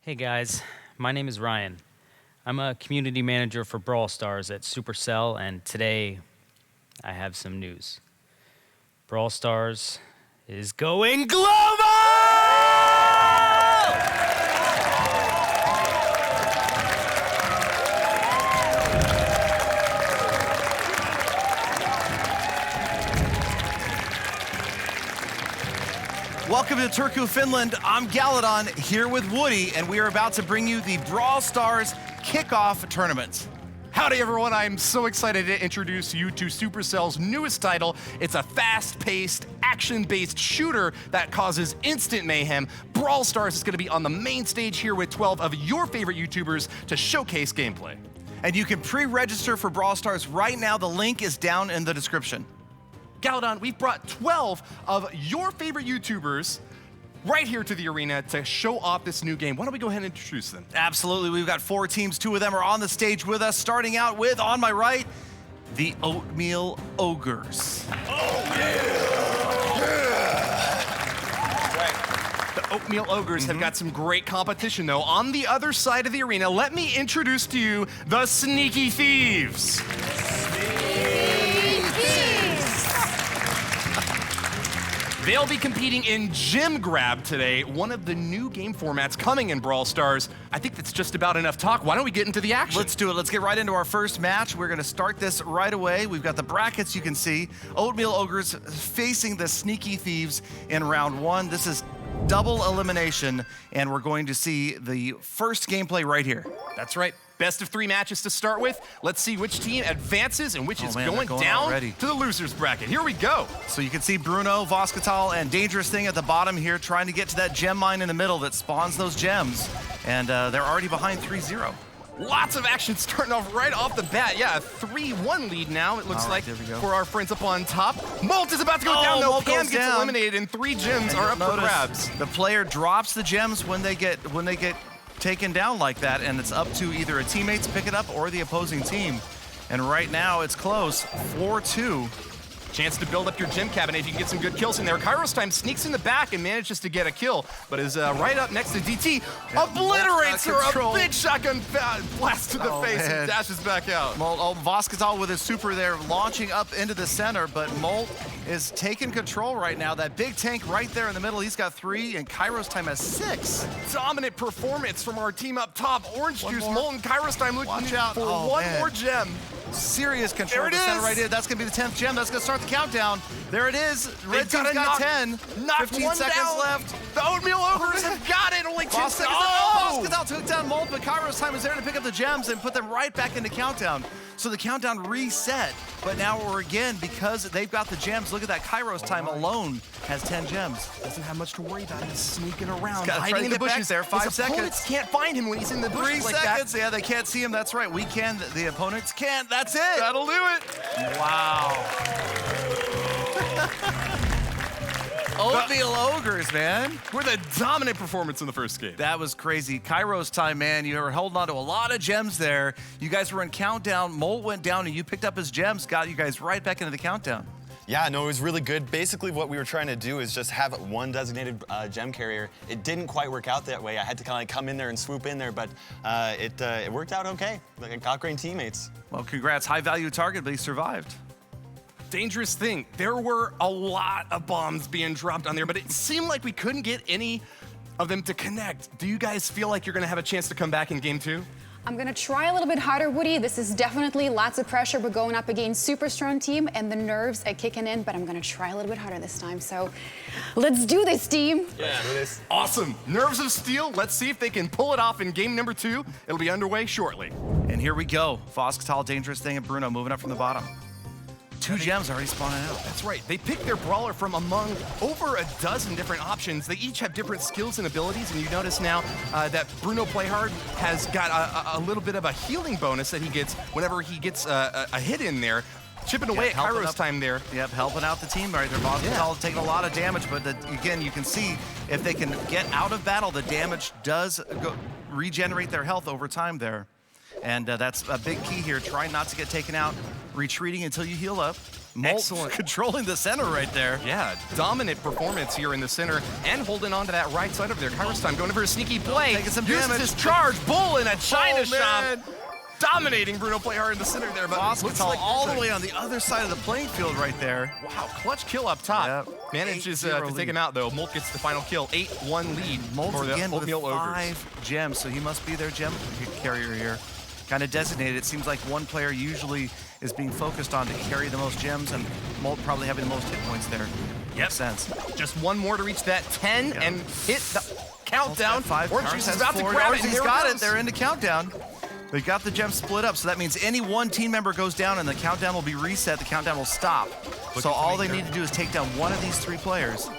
Hey guys, my name is Ryan. I'm a community manager for Brawl Stars at Supercell, and today I have some news. Brawl Stars is going global! Welcome to Turku, Finland. I'm Galadon here with Woody, and we are about to bring you the Brawl Stars kickoff tournament. Howdy everyone, I'm so excited to introduce you to Supercell's newest title. It's a fast-paced, action-based shooter that causes instant mayhem. Brawl Stars is going to be on the main stage here with 12 of your favorite YouTubers to showcase gameplay. And you can pre-register for Brawl Stars right now. The link is down in the description. Galadon, we've brought 12 of your favorite YouTubers right here to the arena to show off this new game. Why don't we go ahead and introduce them? Absolutely, we've got 4 teams. 2 of them are on the stage with us, starting out with, on my right, the Oatmeal Ogres. The Oatmeal Ogres have got some great competition, though. On the other side of the arena, let me introduce to you the Sneaky Thieves. They'll be competing in Gem Grab today, one of the new game formats coming in Brawl Stars. I think that's just about enough talk. Why don't we get into the action? Let's do it. Let's get right into our first match. We're going to start this right away. We've got the brackets you can see. Oatmeal Ogres facing the Sneaky Thieves in round 1. This is double elimination, and we're going to see the first gameplay right here. That's right. Best of 3 matches to start with. Let's see which team advances and which is going down already to the losers bracket. Here we go. So you can see Bruno, Voskatal, and Dangerous Thing at the bottom here trying to get to that gem mine in the middle that spawns those gems. And they're already behind 3-0. Lots of action starting off right off the bat. Yeah, a 3-1 lead now, it looks like, for our friends up on top. Molt is about to go down, though. Pam gets eliminated, and 3 gems are up for grabs. The player drops the gems when they get taken down like that, and it's up to either a teammate to pick it up or the opposing team. And right now it's close, 4-2. Chance to build up your gem cabinet if you can get some good kills in there. Kairos Time sneaks in the back and manages to get a kill, but is right up next to DT. Obliterates her, a big shotgun blast to the face and dashes back out. Voskatal with his super there, launching up into the center, but Molt is taking control right now. That big tank right there in the middle, he's got 3, and Kairos Time has 6. Dominant performance from our team up top. Orange Juice, Molt, and Kairos Time looking for one more gem. Serious control. There it is. Right here. That's going to be the 10th gem. That's going to start the countdown. There it is. Red team's got 10. 15 seconds left. The Oatmeal Ogres have got it. Only 2 seconds. Voskatal took down Molt, but Kairos Time is there to pick up the gems and put them right back into countdown. So the countdown reset, but now we're again, because they've got the gems, look at that, Kairos Time alone has 10 gems. Doesn't have much to worry about. He's sneaking around, hiding in the bushes there, 5 seconds. Opponents can't find him when he's in the bushes 3 seconds, yeah, they can't see him, that's right. We can, the opponents can't, that's it. That'll do it. Wow. Oatmeal Ogres, man. With a dominant performance in the first game. That was crazy. Kairos Time, man, you were holding on to a lot of gems there. You guys were in countdown. Molt went down and you picked up his gems, got you guys right back into the countdown. Yeah, no, it was really good. Basically, what we were trying to do is just have one designated gem carrier. It didn't quite work out that way. I had to kind of come in there and swoop in there, but it worked out okay. I got great teammates. Well, congrats. High-value target, but he survived. Dangerous Thing. There were a lot of bombs being dropped on there, but it seemed like we couldn't get any of them to connect. Do you guys feel like you're going to have a chance to come back in game 2? I'm gonna try a little bit harder, Woody. This is definitely lots of pressure. We're going up against super strong team and the nerves are kicking in, but I'm gonna try a little bit harder this time. So let's do this, team. Yeah, do this. Awesome. Nerves of Steel. Let's see if they can pull it off in game number 2. It'll be underway shortly. And here we go. Voskatal, Dangerous Thing, and Bruno moving up from the bottom. 2 gems already spawning out. That's right. They picked their brawler from among over a dozen different options. They each have different skills and abilities, and you notice now that Bruno Playhard has got a little bit of a healing bonus that he gets whenever he gets a hit in there. Chipping away at Kairos Time there. Yep, helping out the team right there. Voskatal taking a lot of damage, but again, you can see if they can get out of battle, the damage does regenerate their health over time there. And that's a big key here. Try not to get taken out. Retreating until you heal up. Molt Excellent. controlling the center right there. Yeah, dominant performance here in the center and holding on to that right side over there. Kairos time going for a sneaky play. Taking some Uses damage. his charge. Bull in a China Oh, shop. man. Dominating Bruno Playhard in the center there, but looks Hospital like all there's the a- way on the other side of the playing field right there. Wow, clutch kill up top. Yep. Manages 8-0 to take lead. him out though. Molt gets the final kill. 8-1 lead Molt for the again with Oatmeal Ogres. 5 gems, so he must be their gem carrier here. Kind of designated. It seems like one player usually is being focused on to carry the most gems, and Molt probably having the most hit points there. Makes sense. Just one more to reach that 10 Yeah. and hit the countdown. 5. Orange Kairos Juice has is about to 4. grab it. He's and there got it it. goes. They're into countdown. They got the gems split up, so that means any one team member goes down and the countdown will be reset. The countdown will stop. So all they need to do is take down one of these 3 players.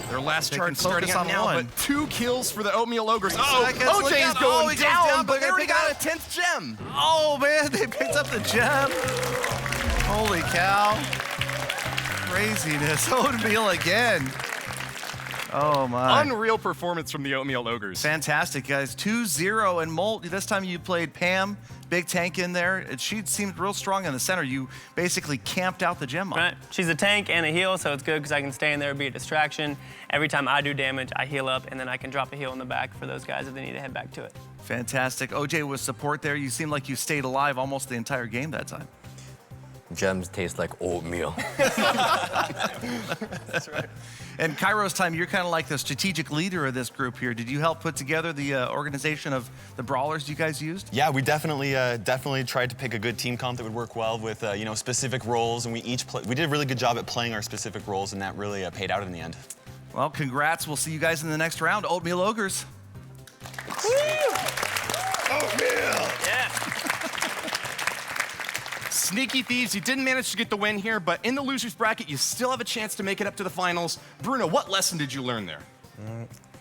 Their last They charge can starting focus out on now, one. but 2 kills for the Oatmeal Ogres. Seconds, look OJ is out. going He goes down, but they're they gonna already pick got it a 10th gem. Oh man, they picked up the gem. Holy cow. Craziness. Oatmeal again. Oh my. Unreal performance from the Oatmeal Ogres. Fantastic, guys. 2-0 and Molt. This time you played Pam, big tank in there. She seemed real strong in the center. You basically camped out the gem on. Right. She's a tank and a heal, so it's good because I can stay in there and be a distraction. Every time I do damage, I heal up, and then I can drop a heal in the back for those guys if they need to head back to it. Fantastic. OJ was support there. You seem like you stayed alive almost the entire game that time. Gems taste like oatmeal. That's right. And Kairos time, you're kind of like the strategic leader of this group here. Did you help put together the organization of the brawlers you guys used? Yeah, we definitely tried to pick a good team comp that would work well with specific roles, and we did a really good job at playing our specific roles, and that really paid out in the end. Well, congrats. We'll see you guys in the next round. Oatmeal Ogres. Sneaky Thieves, you didn't manage to get the win here, but in the loser's bracket, you still have a chance to make it up to the finals. Bruno, what lesson did you learn there?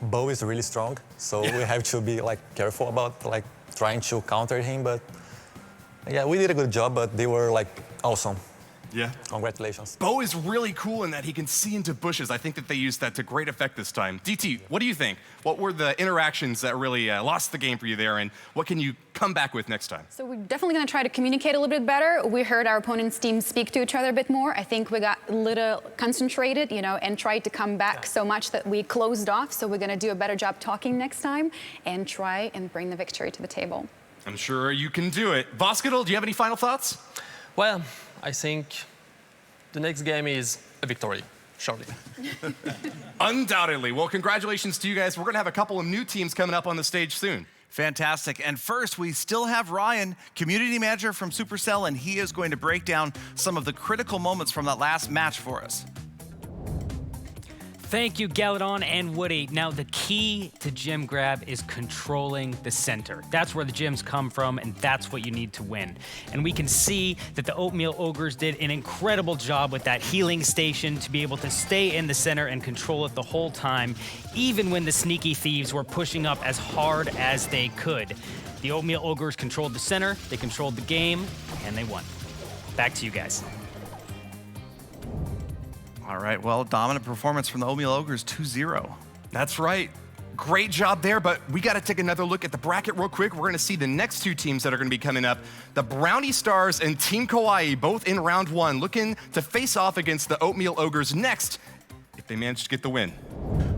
Bo is really strong, so we have to be careful about trying to counter him. But yeah, we did a good job, but they were awesome. Yeah. Congratulations. Bo is really cool in that he can see into bushes. I think that they used that to great effect this time. DT, what do you think? What were the interactions that really lost the game for you there, and what can you come back with next time? So we're definitely going to try to communicate a little bit better. We heard our opponent's team speak to each other a bit more. I think we got a little concentrated, and tried to come back so much that we closed off. So we're going to do a better job talking next time and try and bring the victory to the table. I'm sure you can do it. Voskidal, do you have any final thoughts? Well, I think the next game is a victory, surely. Undoubtedly. Well, congratulations to you guys. We're going to have a couple of new teams coming up on the stage soon. Fantastic. And first, we still have Ryan, community manager from Supercell, and he is going to break down some of the critical moments from that last match for us. Thank you, Galadon and Woody. Now, the key to gem grab is controlling the center. That's where the gems come from, and that's what you need to win. And we can see that the Oatmeal Ogres did an incredible job with that healing station to be able to stay in the center and control it the whole time, even when the Sneaky Thieves were pushing up as hard as they could. The Oatmeal Ogres controlled the center, they controlled the game, and they won. Back to you guys. All right, well, dominant performance from the Oatmeal Ogres, 2-0. That's right. Great job there, but we got to take another look at the bracket real quick. We're going to see the next 2 teams that are going to be coming up. The Brownie Stars and Team Kawaii, both in round 1, looking to face off against the Oatmeal Ogres next if they manage to get the win.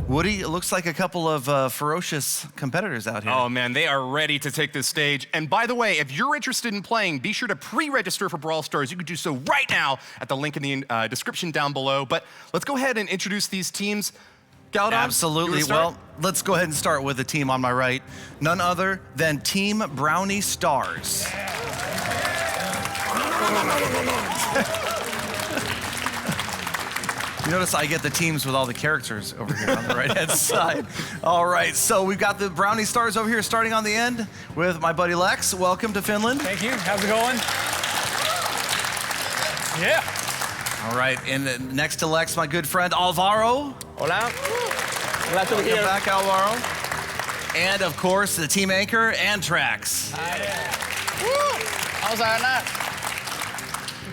Woody, it looks like a couple of ferocious competitors out here. Oh man, they are ready to take this stage. And by the way, if you're interested in playing, be sure to pre-register for Brawl Stars. You can do so right now at the link in the description down below. But let's go ahead and introduce these teams. Galadon, Absolutely. Well, let's go ahead and start with the team on my right. None other than Team Brownie Stars. You notice I get the teams with all the characters over here on the right-hand side. All right, so we've got the Brownie Stars over here starting on the end with my buddy Lex. Welcome to Finland. Thank you. How's it going? Yeah. All right, and next to Lex, my good friend Alvaro. Hola. Glad to be Welcome here. back, Alvaro. And of course, the team anchor, Antrax. How's that?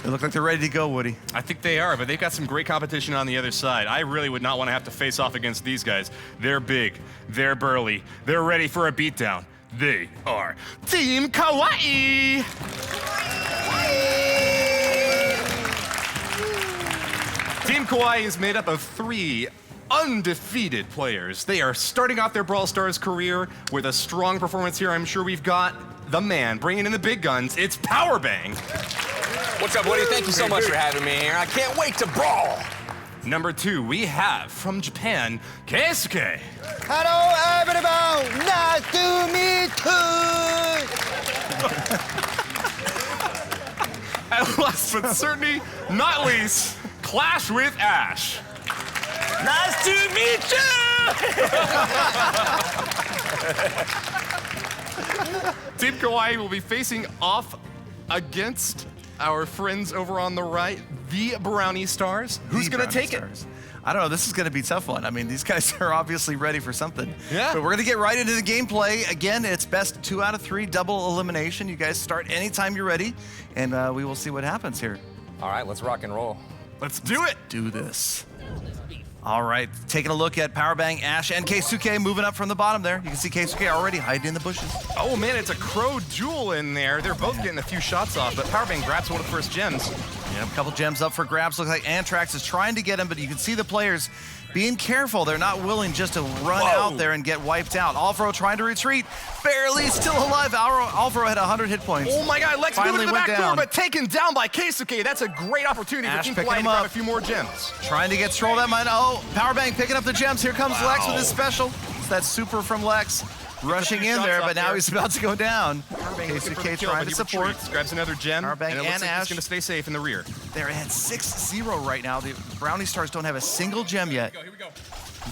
They look like they're ready to go, Woody. I think they are, but they've got some great competition on the other side. I really would not want to have to face off against these guys. They're big, they're burly, they're ready for a beatdown. They are Team Kawaii! Team Kawaii is made up of 3 undefeated players. They are starting off their Brawl Stars career with a strong performance here. I'm sure we've got the man bringing in the big guns. It's Powerbang. What's up, Woody? Thank you so much for having me here. I can't wait to brawl. Number 2, we have from Japan, Keisuke. Hello, everyone. Nice to meet you. And last but certainly not least, Clash with Ash. Nice to meet you. Team Kawaii will be facing off against our friends over on the right, the Brownie Stars. Who's going to take it? I don't know. This is going to be a tough one. I mean, these guys are obviously ready for something. Yeah. But we're going to get right into the gameplay. Again, it's best 2 out of 3, double elimination. You guys start anytime you're ready, and we will see what happens here. All right, let's rock and roll. Let's do it. Do this. All right, taking a look at Powerbang, Ash, and Keisuke moving up from the bottom there. You can see Keisuke already hiding in the bushes. Oh man, it's a crow duel in there. They're both getting a few shots off, but Powerbang grabs one of the first gems. Yeah, a couple gems up for grabs. Looks like Antrax is trying to get him, but you can see the players being careful. They're not willing just to run out there and get wiped out. Alvaro trying to retreat, barely still alive. Alvaro had 100 hit points. Oh my God, Lex Finally moving to the went back down. door, but taken down by Keisuke. That's a great opportunity Ash for Team picking Kawaii to him grab up. a few more gems. Trying to get Stroll that mine. Oh, Powerbang picking up the gems. Here comes Lex with his special. It's that super from Lex. Rushing in there, but now he's about to go down. Keisuke trying to support. Grabs another gem, Powerbang and it looks and like Ash. he's going to stay safe in the rear. They're at 6-0 right now. The Brownie Stars don't have a single gem yet. Here we go.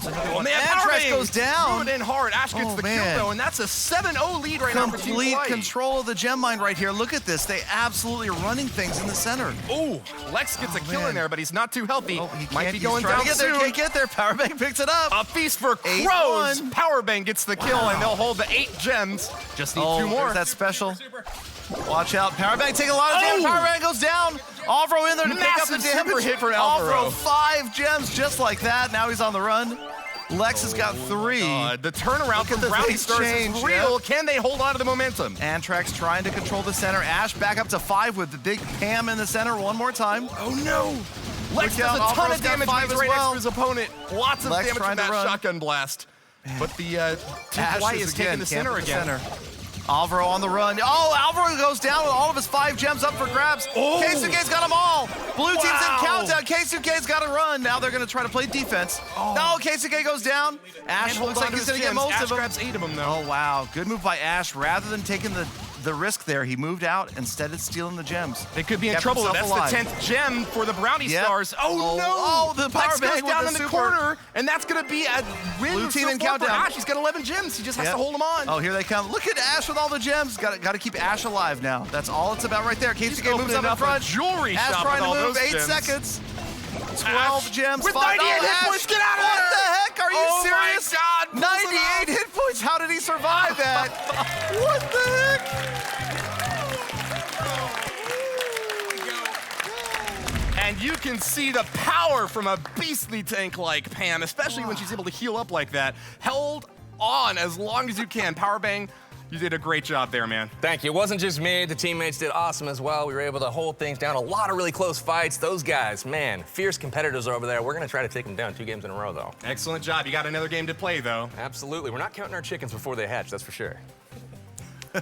Oh, man, Antrax Powerbang goes down. moving in hard. Ash gets Oh, the man. kill, though, and that's a 7-0 lead right now for Team Complete Kawaii. control of the gem mine right here. Look at this. They absolutely are running things in the center. Oh, Lex gets a kill man. in there, but he's not too healthy. Oh, he Might can't. be He's going trying down to get there. soon. Can't get there. Powerbang picks it up. A feast for 8-1. crows. Powerbang gets the kill, and they'll hold the 8 gems. Just need 2 more. There's that special. Watch out. Powerbang taking a lot of damage. Powerbang goes down. Alvaro in there to pick up the Massive super damage. hit for Alvaro. 5 gems just like that. Now he's on the run. Lex has got 3. The turnaround Look at from the Brownie things Stars change, is real. yeah. Can they hold on to the momentum? Antrax trying to control the center. Ash back up to 5 with the big Pam in the center one more time. Oh no! Lex Look does a out, ton Alvaro's of got damage 5 when he's as right well. next to his opponent. Lots of Lex damage trying from to that run. shotgun blast. But the Team Ash Kawaii is taking the center again. Alvaro on the run. Oh, Alvaro goes down with all of his 5 gems up for grabs. Oh. Keisuke's got them all. Blue team's Wow. in countdown. Keisuke's got to run. Now they're going to try to play defense. No, Keisuke goes down. Ash Can't hold looks on like to he's his going to get gems. most Ash of them. grabs 8 of them, though. Oh, wow. Good move by Ash. Rather than taking the risk there, he moved out instead of stealing the gems. They could be in Kept trouble. That's himself the alive. 10th gem for the Brownie Yep. Stars. Oh, no! Oh, the Lex Powerbang goes with down the in the super. corner, and that's going to be a win. Blue team so in far for countdown. Ash. He's got 11 gems. He just has Yep. to hold them on. Oh, here they come. Look at Ash with all the gems. Got to keep Ash alive now. That's all it's about right there. Keisuke moves opening up in up a front. jewelry Ash shop trying with to all move. those 8 gems. seconds. 12 gems. with 5. 98 hit Ash. points, get out of What there. the heck? Are you Oh my serious? God, pulls it 98 hit points. How did he survive that? What the heck? And you can see the power from a beastly tank like Pam, especially when she's able to heal up like that. Held on as long as you can. Powerbang, you did a great job there, man. Thank you. It wasn't just me. The teammates did awesome as well. We were able to hold things down. A lot of really close fights. Those guys, man, fierce competitors over there. We're going to try to take them down 2 games in a row, though. Excellent job. You got another game to play, though. Absolutely. We're not counting our chickens before they hatch, that's for sure. All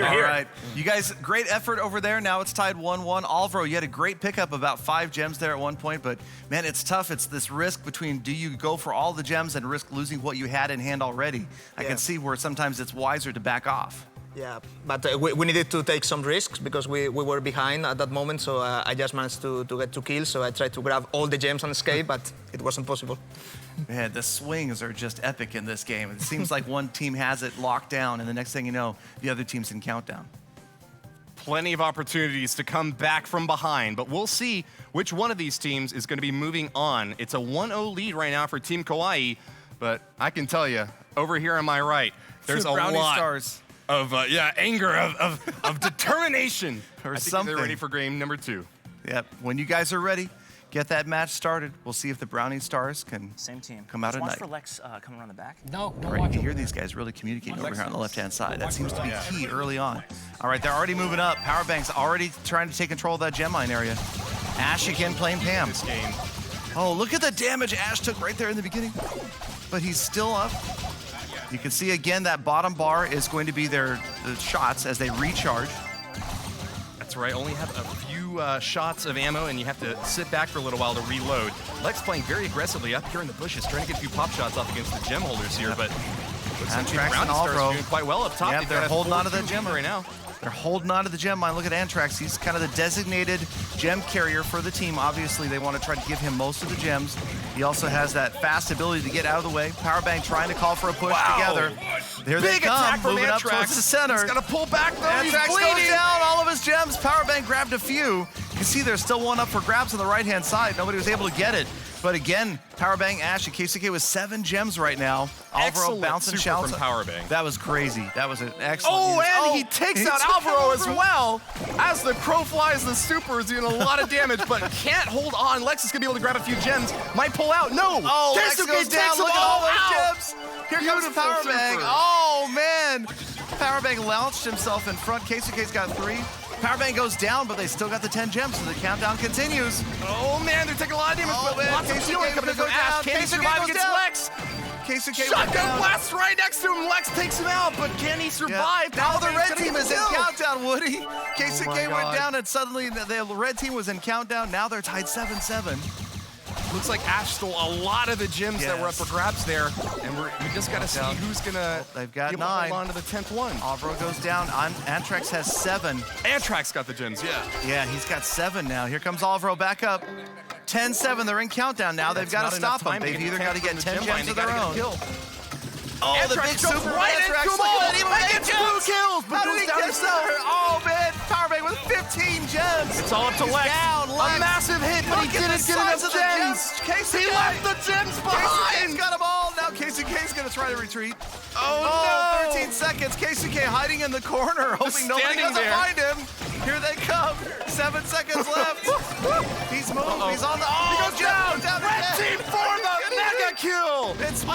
right. You guys, great effort over there. Now it's tied 1-1. Alvaro, you had a great pickup, about 5 gems there at one point, but man, it's tough. It's this risk between do you go for all the gems and risk losing what you had in hand already? I can see where sometimes it's wiser to back off. Yeah, but we needed to take some risks because we were behind at that moment, so I just managed to get 2 kills, so I tried to grab all the gems and escape, but it wasn't possible. Man, the swings are just epic in this game. It seems like one team has it locked down, and the next thing you know, the other team's in countdown. Plenty of opportunities to come back from behind, but we'll see which one of these teams is going to be moving on. It's a 1-0 lead right now for Team Kawaii, but I can tell you, over here on my right, there's a Brownie lot Stars. of anger, of determination. Or I think something. they're ready for game number 2. Yep. When you guys are ready, get that match started. We'll see if the Brownie Stars can come out at night. Watch for Lex coming around the back. No, Right, you can hear these guys really communicating over here on the left-hand side. That seems to be key early on. All right, they're already moving up. Powerbang's already trying to take control of that gem mine area. Ash again playing Pam. This game. Oh, look at the damage Ash took right there in the beginning. But he's still up. You can see again that bottom bar is going to be the shots as they recharge. That's right, only have a few shots of ammo and you have to sit back for a little while to reload. Lex playing very aggressively up here in the bushes, trying to get a few pop shots off against the gem holders here, but looks like Antrax and Brownie Stars Alvaro. doing quite well up top. Yep, They've they're got a holding on to the 4-2 gem right now. They're holding on to the gem line. Look at Antrax. He's kind of the designated gem carrier for the team. Obviously, they want to try to give him most of the gems. He also has that fast ability to get out of the way. Powerbang trying to call for a push together. There they Big come, attack from moving up Antrax. towards the center. He's got to pull back though. He's Antrax bleeding. goes down, all of his gems. Powerbang grabbed a few. You can see there's still one up for grabs on the right-hand side. Nobody was able to get it. But again, Powerbang, Ash, and Keisuke with 7 gems right now. Alvaro Excellent bouncing super shouts. from Powerbang. That was crazy. That was an excellent. Oh, use. and he takes out Alvaro as well. As the crow flies, the super is doing a lot of damage, but can't hold on. Lex is going to be able to grab a few gems. Might pull out. No. Oh, Lex Keisuke goes down. takes them Look at all those out. gems. Here comes Beautiful Powerbang. super. Oh, man. Powerbang launched himself in front. Keisuke's got 3. Powerbang goes down, but they still got the 10 gems, so the countdown continues. Oh, man, they're taking a lot of damage, Oh, but man, lots of Keisuke healing coming in goes from Ash. down. Can he Keisuke survive goes against down. Lex? Keisuke went Shotgun down. blast right next to him. Lex takes him out, but can he survive? Now the Powerbang's red gonna team get is in killed. countdown, Woody. Keisuke my went God. down, and suddenly the red team was in countdown. Now they're tied 7-7. Looks like Ash stole a lot of the gems that were up Yes. for grabs there, and we just got to see who's gonna They've got be able to 9. hold on to the 10th one. Alvaro goes down. Antrax has 7. Antrax got the gems, yeah. Yeah, he's got 7 now. Here comes Alvaro back up. 10-7, they're in countdown now. They've got to stop them. They've either got to get 10 gems of their own. Oh, the Antrax big jumps super right Antrax. into Look them all. at that. He And gets gets 2 gems. kills, but How did goes he down get himself. there? Oh, man. Powerbang with 15 gems. It's all up to He's Lex. down. Lex. A massive hit, but he Look at didn't the get size enough of the gems. Keisuke. He left the gems Keisuke's behind. got them all. Now Keisuke's going to try to retreat. Oh, no. 13 seconds. Keisuke hiding in the corner, hoping nobody standing doesn't there. find him. Here they come. 7 seconds left. He's moved. He's on the. Oh, He goes down. down Red again. team for the mega kill. It's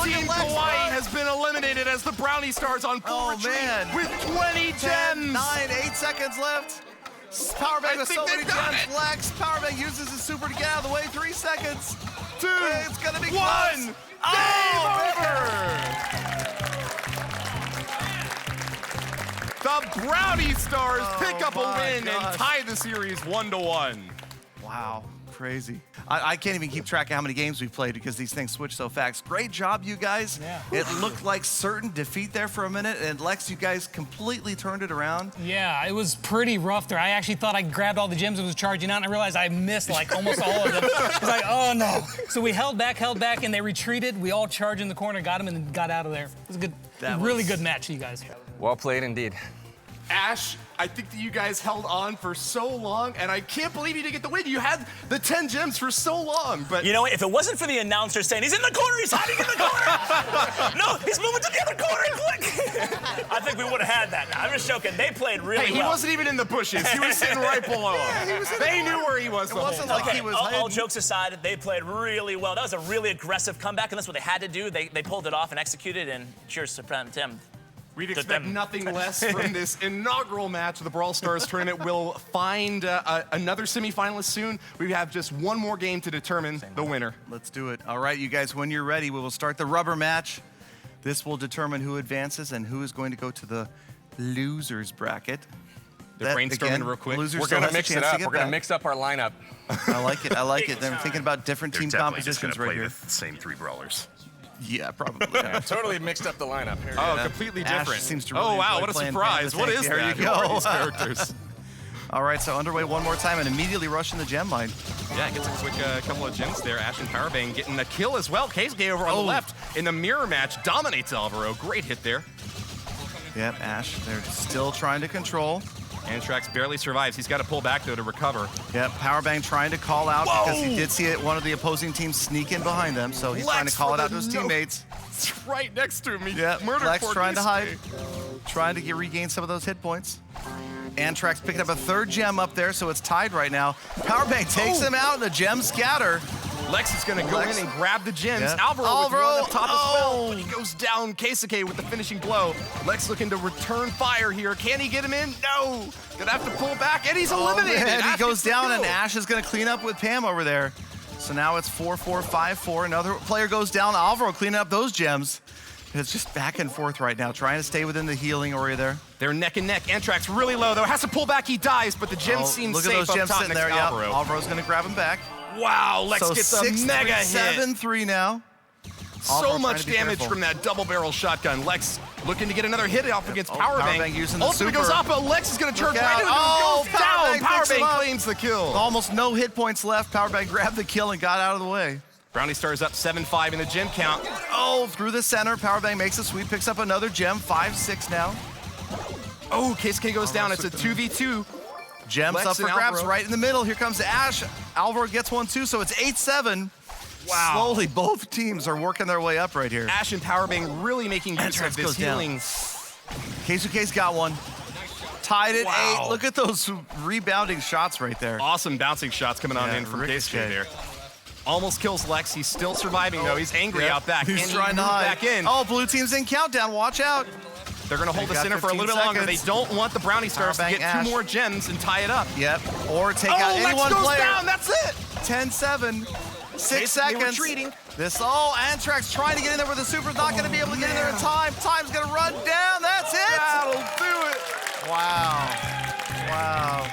Team Hawaii has been eliminated as the Brownie Stars on full Oh, retreat man. with 20 10, gems. 9, 8 seconds left. Powerbang with think so many they've got gems. it. Flex. Powerbang uses his super to get out of the way. 3 seconds. 2, It's gonna be 1. close. Game Oh, over. The Brownie Stars pick up a my win gosh. and tie the series 1-1. Wow, crazy. I can't even keep track of how many games we've played because these things switch so fast. Great job, you guys. Yeah. It looked like certain defeat there for a minute, and Lex, you guys completely turned it around. Yeah, it was pretty rough there. I actually thought I grabbed all the gems and was charging out, and I realized I missed like almost all of them. I was like, oh no. So we held back, and they retreated. We all charged in the corner, got them, and then got out of there. It was a good, really good match, you guys. Well played indeed. Ash, I think that you guys held on for so long, and I can't believe you didn't get the win. You had the 10 gems for so long, but... You know, if it wasn't for the announcer saying, he's in the corner, he's hiding in the corner. No, he's moving to the other corner, quick. I think we would have had that. No, I'm just joking. They played really Hey, he well. wasn't even in the bushes. He was sitting right below him. They knew where he was the whole time. like he was all hiding. jokes aside, they played really well. That was a really aggressive comeback, and that's what they had to do. They pulled it off and executed, and cheers to Tim. We'd expect nothing less from this inaugural match of the Brawl Stars tournament. We'll find another semifinalist soon. We have just one more game to determine the winner. Let's do it. All right, you guys, when you're ready, we will start the rubber match. This will determine who advances and who is going to go to the losers bracket. They're brainstorming real quick. Losers We're still gonna has a mix it chance to up. get We're gonna back. mix up our lineup. I like it. I like it. They're thinking about different team compositions right here. The same 3 brawlers. Yeah, probably. Yeah, totally mixed up the lineup here. Oh, completely Ash different. seems to really oh, wow, enjoy what a playing surprise. Panda What Tank. is There that? you Who are go. these characters? All right, so underway one more time and immediately rushing the gem line. Yeah, gets a quick couple of gems there. Ash and Powerbang getting a kill as well. Keisuke over on the left in the mirror match dominates Alvaro. Great hit there. Yep, Ash, they're still trying to control. Antrax barely survives. He's got to pull back, though, to recover. Yep, Powerbang trying to call out because he did see one of the opposing teams sneak in behind them, so he's trying to call it out to his teammates. It's right next to me. Yep, Murdered Lex poor trying to hide, Keisuke. trying to regain some of those hit points. Antrax picking up a 3rd gem up there, so it's tied right now. Powerbang takes him out, and the gems scatter. Lex is going to go in and grab the gems. Yep. Alvaro with one up top as well. Oh. But he goes down. Keisuke with the finishing blow. Lex looking to return fire here. Can he get him in? No. Gonna have to pull back, and he's eliminated. And he Ash goes gets the down, kill. and Ash is gonna clean up with Pam over there. So now it's 4-4, 5-4. Another player goes down. Alvaro cleaning up those gems. It's just back and forth right now, trying to stay within the healing area there. They're neck and neck. Antrax really low, though. Has to pull back, he dies, but the gems seem look safe at those up gems top sitting next there. to Yeah, Alvaro. Alvaro's gonna grab him back. Wow, Lex So gets a 6-3, mega hit. 7-3 now. So Alvaro much trying to be damage careful. from that double barrel shotgun. Lex looking to get another hit off against Powerbang. Powerbang using the Ultimate goes super. off, but Lex is gonna turn Look right out. into him. Oh, Goes down. Powerbang picks him Powerbang up. claims the kill. Almost no hit points left. Powerbang grabbed the kill and got out of the way. Brownie Stars up 7-5 in the gem count. Oh, through the center. Powerbang makes a sweep, picks up another gem. 5-6 now. Oh, KSK goes down. It's a 2v2. Gems Lex up for and grabs Alvaro. right in the middle. Here comes Ash. Alvaro gets one too, so it's 8-7. Wow. Slowly, both teams are working their way up right here. Ash and Powerbang really making use Antrax of this goes down. healing. K2K's got one. Tied at Wow. 8. Look at those rebounding shots right there. Awesome bouncing shots coming on Yeah, in from ricochet. KSK there. Almost kills Lex. He's still surviving, though. He's angry Yep. out back. He's and he trying to moved hide. back in. Oh, blue team's in countdown. Watch out. They're going to hold They the got center for a 15 little bit longer. seconds. They don't want the Brownie Stars to Powerbang get Ash. 2 more gems and tie it up. Yep. Or take Oh, out any Lex one goes player. down. That's it. 10-7. 6 They seconds. retreating. Antrax trying to get in there, but the Super's not going to be able to get in there in time. Time's going to run down. That's it. That'll do it. Wow. Wow.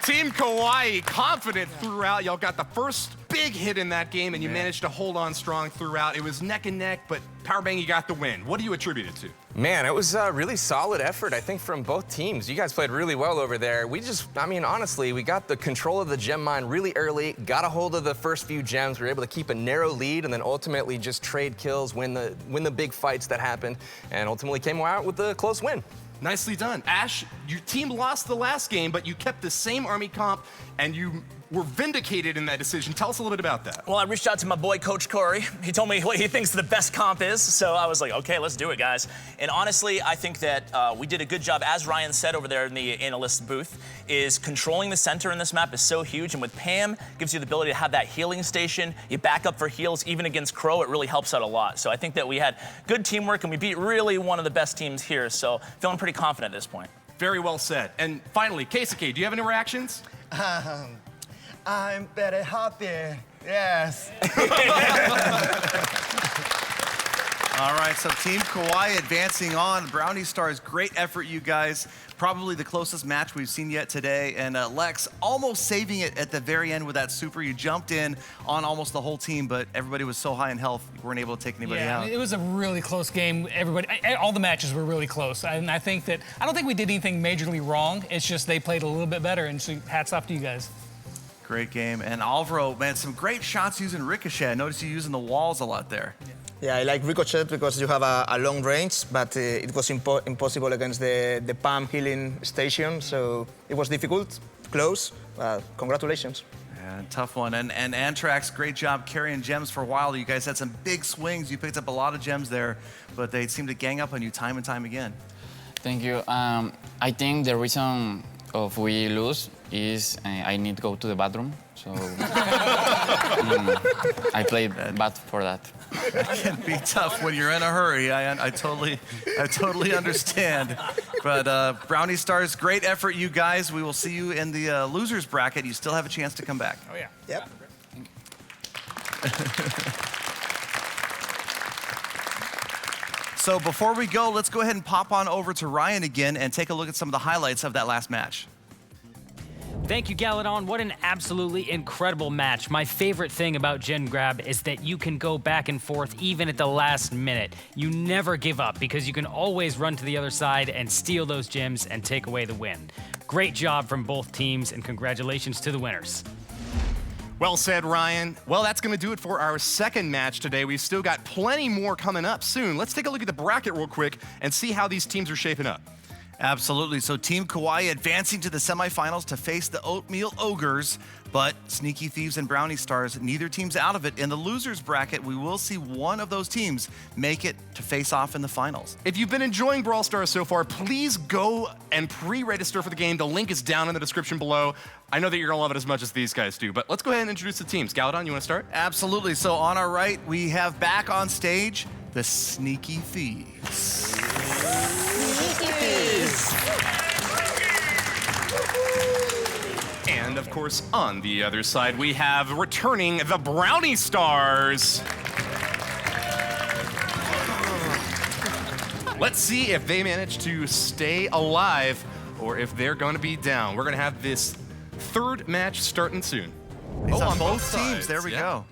Team Kauai confident throughout. Y'all got the first big hit in that game, and you managed to hold on strong throughout. It was neck and neck, but Powerbang, you got the win. What do you attribute it to? Man, it was a really solid effort, I think, from both teams. You guys played really well over there. Honestly, we got the control of the gem mine really early, got a hold of the first few gems. We were able to keep a narrow lead and then ultimately just trade kills, win the big fights that happened, and ultimately came out with a close win. Nicely done. Ash, your team lost the last game, but you kept the same Army comp, and you were vindicated in that decision. Tell us a little bit about that. Well, I reached out to my boy, Coach Corey. He told me what he thinks the best comp is, so I was like, okay, let's do it, guys. And honestly, I think that we did a good job, as Ryan said over there in the analyst booth, is controlling the center in this map is so huge, and with Pam, gives you the ability to have that healing station. You back up for heals, even against Crow, it really helps out a lot. So I think that we had good teamwork, and we beat really one of the best teams here, so feeling pretty confident at this point. Very well said. And finally, KSK, do you have any reactions? I'm very happy. Yes. All right, so Team Kauai advancing on. Brownie Stars, great effort, you guys. Probably the closest match we've seen yet today. And Lex almost saving it at the very end with that super. You jumped in on almost the whole team, but everybody was so high in health, you weren't able to take anybody out. It was a really close game. All the matches were really close. And I don't think we did anything majorly wrong. It's just they played a little bit better, and so hats off to you guys. Great game. And Alvaro, man, some great shots using Ricochet. I noticed you using the walls a lot there. Yeah, I like Ricochet because you have a long range, but it was impossible against the Pam healing station, so it was difficult, close. Congratulations. Yeah, tough one. And Antrax, great job carrying gems for a while. You guys had some big swings. You picked up a lot of gems there, but they seemed to gang up on you time and time again. Thank you. I think the reason of we lose is I need to go to the bathroom, so I played bad for that. That can be tough when you're in a hurry. I totally understand. But Brownie Stars, great effort, you guys. We will see you in the losers bracket. You still have a chance to come back. Oh yeah. Yep. So before we go, let's go ahead and pop on over to Ryan again and take a look at some of the highlights of that last match. Thank you, Galadon. What an absolutely incredible match. My favorite thing about Gen Grab is that you can go back and forth even at the last minute. You never give up because you can always run to the other side and steal those gems and take away the win. Great job from both teams, and congratulations to the winners. Well said, Ryan. Well, that's going to do it for our second match today. We've still got plenty more coming up soon. Let's take a look at the bracket real quick and see how these teams are shaping up. Absolutely. So Team Kawaii advancing to the semifinals to face the Oatmeal Ogres, but Sneaky Thieves and Brownie Stars, neither team's out of it. In the losers bracket, we will see one of those teams make it to face off in the finals. If you've been enjoying Brawl Stars so far, please go and pre-register for the game. The link is down in the description below. I know that you're gonna love it as much as these guys do, but let's go ahead and introduce the teams. Galadon, you wanna start? Absolutely. So on our right, we have back on stage, the Sneaky Thieves. And of course, on the other side, we have returning the Brownie Stars. Let's see if they manage to stay alive or if they're going to be down. We're going to have this third match starting soon. On both teams. sides. There we go.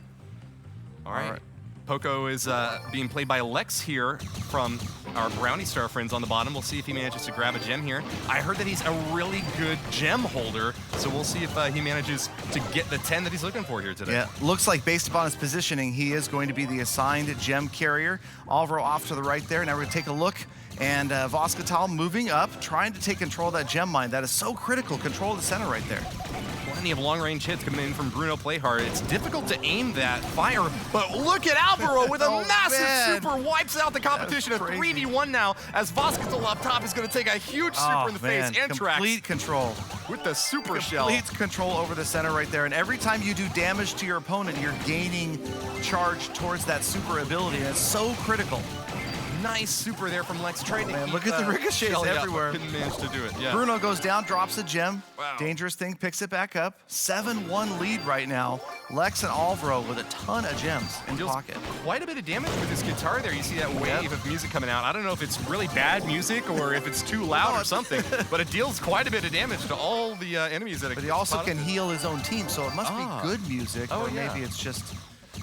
All right. Poco is being played by Lex here from our Brownie Star friends on the bottom. We'll see if he manages to grab a gem here. I heard that he's a really good gem holder, so we'll see if he manages to get the 10 that he's looking for here today. Yeah, looks like based upon his positioning, he is going to be the assigned gem carrier. Alvaro off to the right there. Now we're going to take a look. And Voskatal moving up, trying to take control of that gem mine. That is so critical. Control of the center right there. Plenty of long-range hits coming in from Bruno Playhard. It's difficult to aim that fire, but look at Alvaro with a massive super, wipes out the competition. A 3v1 now, as Voskatal up top is going to take a huge super in the face. Antrax complete control. With the super shell. Complete control over the center right there. And every time you do damage to your opponent, you're gaining charge towards that super ability. And it's so critical. Nice super there from Lex. Trying to keep look at the ricochets everywhere. Couldn't manage to do it. Yeah. Bruno goes down, drops a gem. Wow. Dangerous thing, picks it back up. 7-1 lead right now. Lex and Alvaro with a ton of gems in pocket. Quite a bit of damage with this guitar there. You see that wave of music coming out. I don't know if it's really bad music or if it's too loud or something, but it deals quite a bit of damage to all the enemies that it But he also can heal his own team, so it must be good music, or yeah. maybe it's just...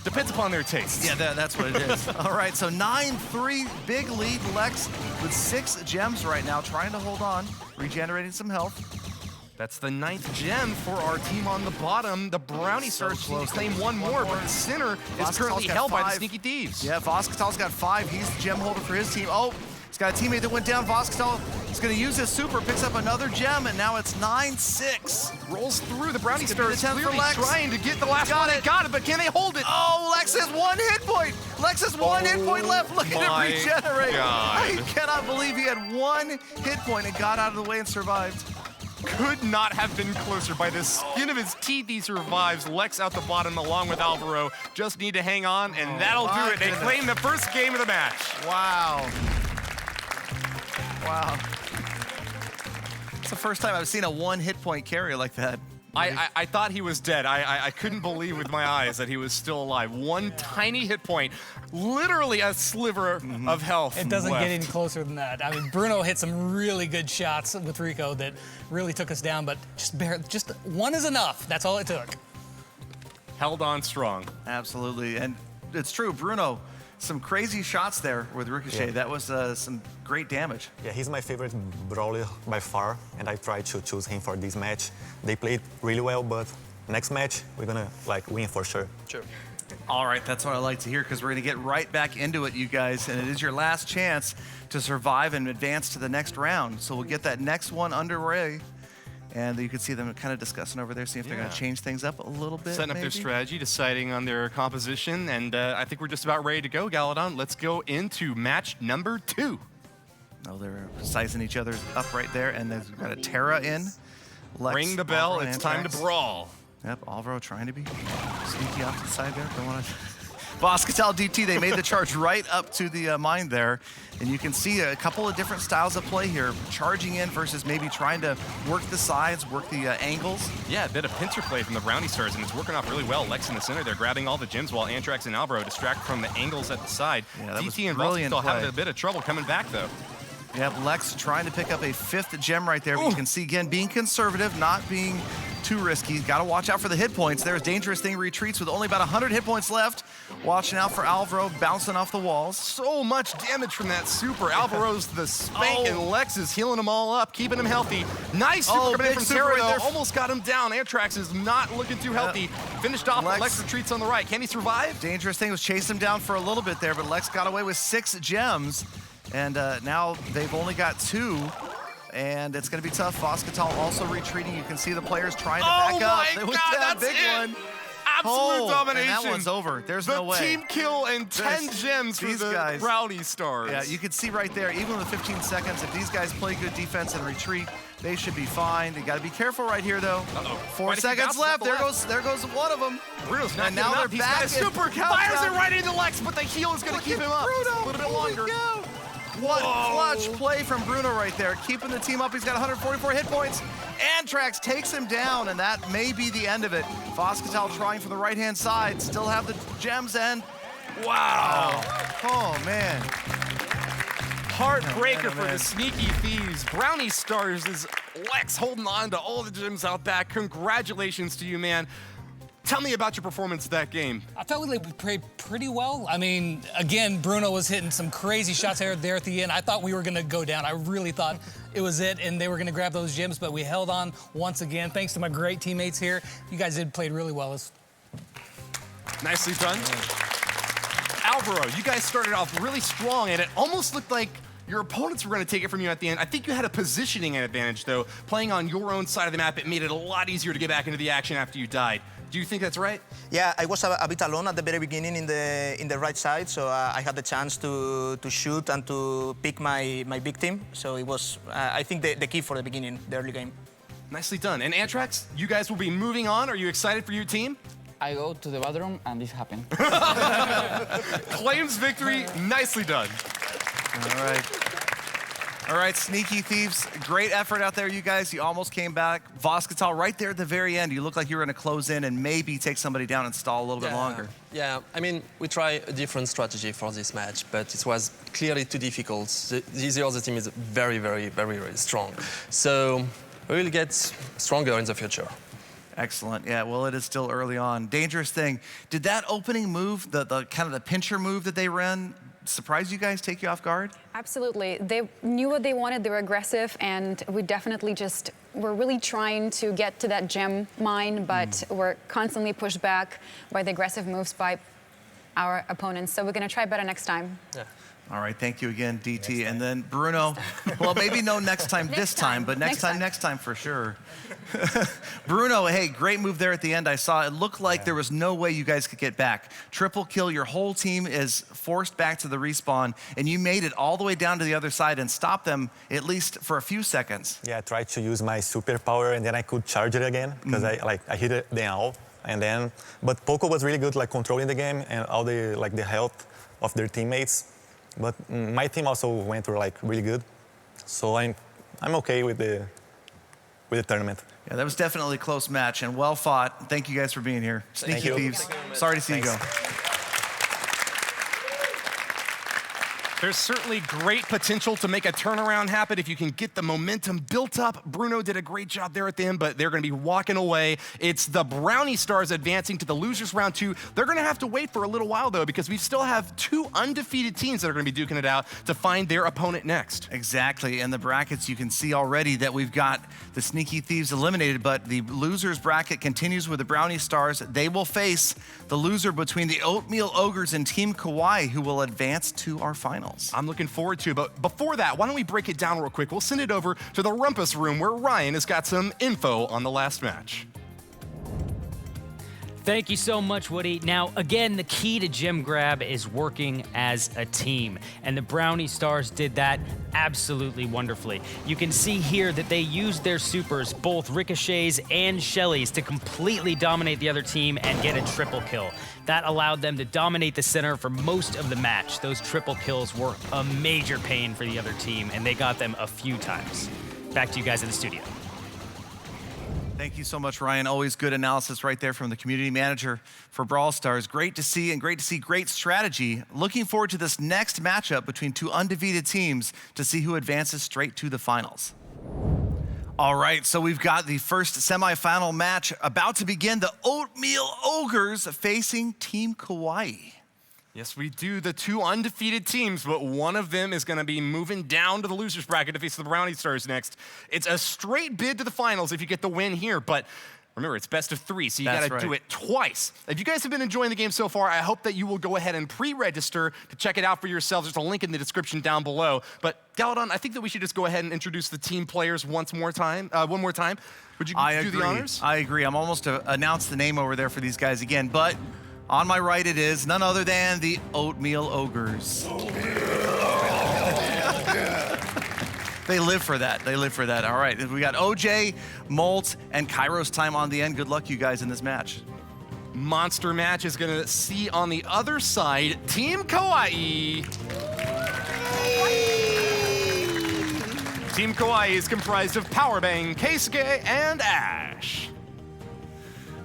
Depends upon their taste. Yeah, that's what it is. All right, so 9-3, big lead. Lex with 6 gems right now, trying to hold on, regenerating some health. That's the 9th gem for our team on the bottom. The Brownie Stars need to claim one more, but the center is currently held by the Sneaky Thieves. Yeah, Voskatal's got 5. He's the gem holder for his team. Oh, he's got a teammate that went down. Voskatal is going to use his super, picks up another gem, and now it's 9-6. Rolls through. The Brownie Stars for clearly Lex. trying to get the last one. They got it, but can they hold it? Oh, Lex has 1 hit point. Lex has 1 hit point left. Look at him regenerate. I cannot believe he had 1 hit point and got out of the way and survived. Could not have been closer. By the skin of his teeth, he survives. Lex out the bottom along with Alvaro. Just need to hang on, and that'll do it. They claim the first game of the match. Wow. Wow. It's the first time I've seen a 1 hit point carrier like that. I thought he was dead. I couldn't believe with my eyes that he was still alive. 1 tiny hit point, literally a sliver of health. It doesn't left. get any closer than that. I mean, Bruno hit some really good shots with Rico that really took us down, but just 1 is enough. That's all it took. Held on strong. Absolutely, and it's true, Bruno. Some crazy shots there with Ricochet. Yeah. That was some great damage. Yeah, he's my favorite brawler by far, and I tried to choose him for this match. They played really well, but next match, we're gonna win for sure. Sure. All right, that's what I like to hear, because we're gonna get right back into it, you guys, and it is your last chance to survive and advance to the next round. So we'll get that next one underway. And you can see them kind of discussing over there, seeing if they're going to change things up a little bit. Setting up their strategy, deciding on their composition, and I think we're just about ready to go, Galadon. Let's go into match number 2. Oh, they're sizing each other up right there, and they've got a Terra in. Lex, Ring the bell, Alvaro, it's time to brawl. Yep, Alvaro trying to be sneaky off to the side there. Don't want to... Voskatal DT, they made the charge right up to the mine there. And you can see a couple of different styles of play here. Charging in versus maybe trying to work the sides, work the angles. Yeah, a bit of pincer play from the Brownie Stars, and it's working off really well. Lex in the center, they're grabbing all the gems while Antrax and Alvaro distract from the angles at the side. Yeah, that DT and brilliant Voskatal play. having a bit of trouble coming back, though. Yep, Lex trying to pick up a 5th gem right there. But you can see, again, being conservative, not being too risky. Got to watch out for the hit points. There's Dangerous Thing retreats with only about 100 hit points left. Watching out for Alvaro bouncing off the walls. So much damage from that super. Alvaro's the spank, and Lex is healing them all up, keeping them healthy. Nice super coming in from Terra, though. Almost got him down. Antrax is not looking too healthy. Finished off, Lex retreats on the right. Can he survive? Dangerous Thing was chasing him down for a little bit there, but Lex got away with 6 gems. And now they've only got 2. And it's going to be tough. Voskatol also retreating. You can see the players trying to back up. Oh my God, that's big it. one. Absolute domination. And that one's over. There's no way. The team kill and 10 gems for the guys, Brownie Stars. Yeah, you can see right there, even with the 15 seconds, if these guys play good defense and retreat, they should be fine. They got to be careful right here, though. 4 seconds left. There goes one of them. Bruno's not and now they're He's back. got a super fires it right into Lex, but the heal is going to keep him up a little bit longer. What clutch play from Bruno right there, keeping the team up. He's got 144 hit points. Antrax takes him down, and that may be the end of it. Voskatol trying from the right-hand side, still have the gems, and wow. Oh, man. Heartbreaker for the Sneaky Thieves. Brownie Stars is Lex holding on to all the gems out back. Congratulations to you, man. Tell me about your performance of that game. I felt we played pretty well. I mean, again, Bruno was hitting some crazy shots there at the end. I thought we were going to go down. I really thought it was it, and they were going to grab those gems, but we held on once again. Thanks to my great teammates here. You guys played really well. Nicely done. Alvaro, you guys started off really strong, and it almost looked like your opponents were going to take it from you at the end. I think you had a positioning advantage, though. Playing on your own side of the map, it made it a lot easier to get back into the action after you died. Do you think that's right? Yeah, I was a bit alone at the very beginning in the right side, so I had the chance to shoot and to pick my big team. So it was, I think, the key for the beginning, the early game. Nicely done. And Antrax, you guys will be moving on. Are you excited for your team? I go to the bathroom and this happened. Claims victory. Nicely done. All right. All right, Sneaky Thieves, great effort out there, you guys. You almost came back. Voskatol right there at the very end. You look like you were going to close in and maybe take somebody down and stall a little bit longer. Yeah, I mean, we tried a different strategy for this match, but it was clearly too difficult. This year, the team is very, very, very, very strong. So we will get stronger in the future. Excellent. Yeah, well, it is still early on. Dangerous thing. Did that opening move, the kind of the pincher move that they ran, surprise you guys, take you off guard? Absolutely. They knew what they wanted. They were aggressive, and we definitely we're really trying to get to that gem mine, but we're constantly pushed back by the aggressive moves by our opponents. So we're going to try better next time. Yeah. All right, thank you again, DT. And then Bruno, well, maybe no next time this time, but next time for sure. Bruno, hey, great move there at the end. I saw it looked like there was no way you guys could get back. Triple kill, your whole team is forced back to the respawn, and you made it all the way down to the other side and stopped them at least for a few seconds. Yeah, I tried to use my superpower, and then I could charge it again because I hit it down, and then. But Poco was really good, like controlling the game and all the health of their teammates. But my team also went like really good, so I'm okay with the tournament. Yeah, that was definitely a close match and well fought. Thank you guys for being here. Sneaky Thieves. Sorry to see you go. There's certainly great potential to make a turnaround happen if you can get the momentum built up. Bruno did a great job there at the end, but they're going to be walking away. It's the Brownie Stars advancing to the losers round 2. They're going to have to wait for a little while, though, because we still have 2 undefeated teams that are going to be duking it out to find their opponent next. Exactly. In the brackets, you can see already that we've got the Sneaky Thieves eliminated, but the losers bracket continues with the Brownie Stars. They will face the loser between the Oatmeal Ogres and Team Kawaii, who will advance to our finals. I'm looking forward to it, but before that, why don't we break it down real quick? We'll send it over to the Rumpus Room where Ryan has got some info on the last match. Thank you so much, Woody. Now, again, the key to gem grab is working as a team, and the Brownie Stars did that absolutely wonderfully. You can see here that they used their supers, both Ricochets and Shellys, to completely dominate the other team and get a triple kill. That allowed them to dominate the center for most of the match. Those triple kills were a major pain for the other team, and they got them a few times. Back to you guys in the studio. Thank you so much, Ryan. Always good analysis right there from the community manager for Brawl Stars. Great to see, and great to see great strategy. Looking forward to this next matchup between 2 undefeated teams to see who advances straight to the finals. All right, so we've got the first semifinal match about to begin. The Oatmeal Ogres facing Team Kawaii. Yes, we do. The 2 undefeated teams, but one of them is going to be moving down to the losers bracket to face the Brownie Stars next. It's a straight bid to the finals if you get the win here, but Remember, it's best of 3, so you That's got to do right. it twice. If you guys have been enjoying the game so far, I hope that you will go ahead and pre-register to check it out for yourselves. There's a link in the description down below. But Galadon, I think that we should just go ahead and introduce the team players one more time. Would you do the honors? I agree. I'm almost to announce the name over there for these guys again, but on my right it is none other than the Oatmeal Ogres. They live for that. They live for that. All right, we got OJ, Molt, and Kairos time on the end. Good luck, you guys, in this match. Monster match is going to see on the other side Team Kawaii. Team Kawaii is comprised of Powerbang, Keisuke, and Ash.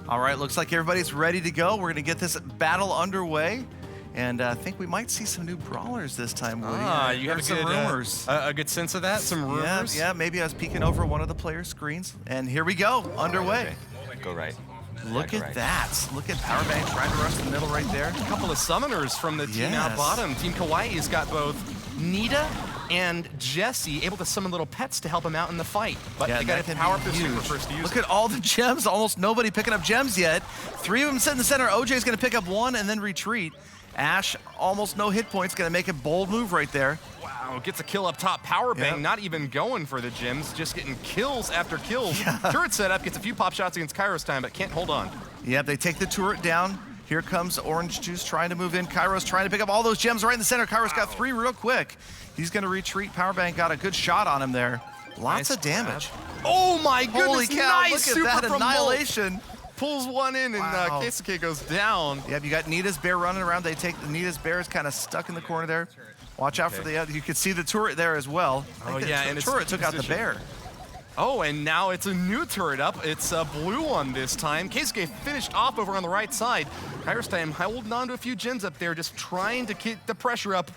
All right, looks like everybody's ready to go. We're going to get this battle underway. And I think we might see some new brawlers this time, Woody. You have some rumors. A good sense of that? Some rumors? Yeah, maybe I was peeking over one of the players' screens. And here we go, underway. Okay. Go right. Look at that. Look at Powerbang trying to rush the middle right there. A couple of summoners from the team out bottom. Team Kawaii's got both Nita and Jesse able to summon little pets to help him out in the fight. But they got to power up their super first to use Look at all the gems. Almost nobody picking up gems yet. 3 of them sit in the center. OJ's going to pick up 1 and then retreat. Ash, almost no hit points, going to make a bold move right there. Wow, gets a kill up top. Powerbang not even going for the gems, just getting kills after kills. Turret setup, gets a few pop shots against Kairos time, but can't hold on. Yep, they take the turret down. Here comes Orange Juice trying to move in. Kairos trying to pick up all those gems right in the center. Kairos got 3 real quick. He's going to retreat. Powerbang got a good shot on him there. Lots of damage. Oh my goodness, Holy cow, nice look at super that from annihilation. Pulls one in and Keisuke goes down. Yep, you got Nita's bear running around. They take Nita's bear is kind of stuck in the corner there. Watch out for the other. You can see the turret there as well. And the turret took out the bear. Oh, and now it's a new turret up. It's a blue one this time. Keisuke finished off over on the right side. Kairos time holding on to a few gems up there, just trying to keep the pressure up.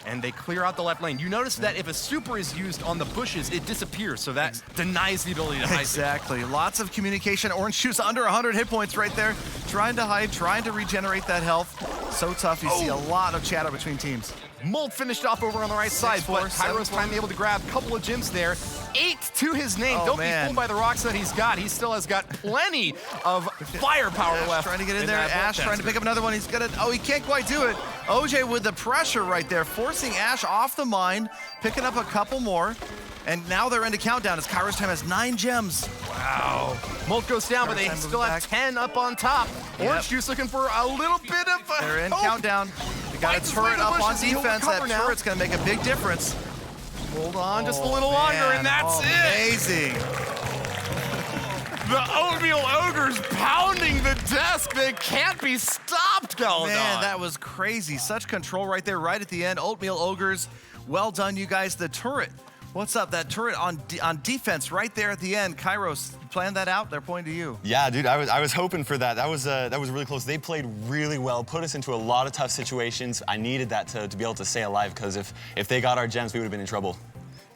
And they clear out the left lane. You notice that if a super is used on the bushes, it disappears, so that denies the ability to hide. Exactly. Lots of communication. Orange Juice under 100 hit points right there. Trying to hide, trying to regenerate that health. So tough. You see a lot of chatter between teams. Molt finished off over on the right side, but Kairos time able to grab a couple of gems there. 8 to his name. Don't be fooled by the rocks that he's got. He still has got plenty of firepower left. Trying to get in there. Ash trying to pick up another one. He's gonna. Oh, he can't quite do it. OJ with the pressure right there, forcing Ash off the mine, picking up a couple more. And now they're into countdown as Kairos time has 9 gems. Wow. Molt goes down, but they still have 10 up on top. Orange Juice looking for a little bit of They're in countdown. They got a turret up on defense. That turret's going to make a big difference. Hold on just a little longer, and that's it. Amazing. The Oatmeal Ogres pounding the desk. They can't be stopped, Galadon. Man, that was crazy. Such control right there, right at the end. Oatmeal Ogres, well done, you guys. The turret. What's up? That turret on defense right there at the end. Kairos, you planned that out? They're pointing to you. Yeah, dude, I was hoping for that. That was really close. They played really well, put us into a lot of tough situations. I needed that to be able to stay alive, because if they got our gems, we would have been in trouble.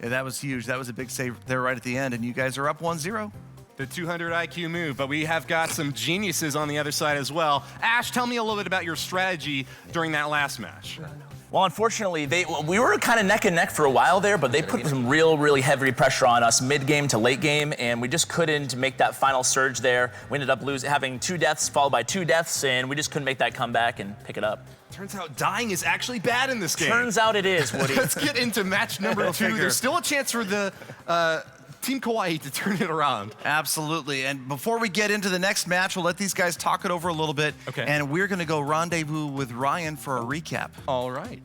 Yeah, that was huge. That was a big save there right at the end, and you guys are up 1-0. The 200 IQ move, but we have got some geniuses on the other side as well. Ash, tell me a little bit about your strategy during that last match. Well, unfortunately, we were kind of neck and neck for a while there, but they put some really heavy pressure on us mid-game to late game, and we just couldn't make that final surge there. We ended up having 2 deaths followed by 2 deaths, and we just couldn't make that comeback and pick it up. Turns out dying is actually bad in this game. Turns out it is, Woody. Let's get into match number 2. There's still a chance for the Team Kawaii to turn it around. Absolutely. And before we get into the next match, we'll let these guys talk it over a little bit. Okay. And we're going to go rendezvous with Ryan for a recap. All right.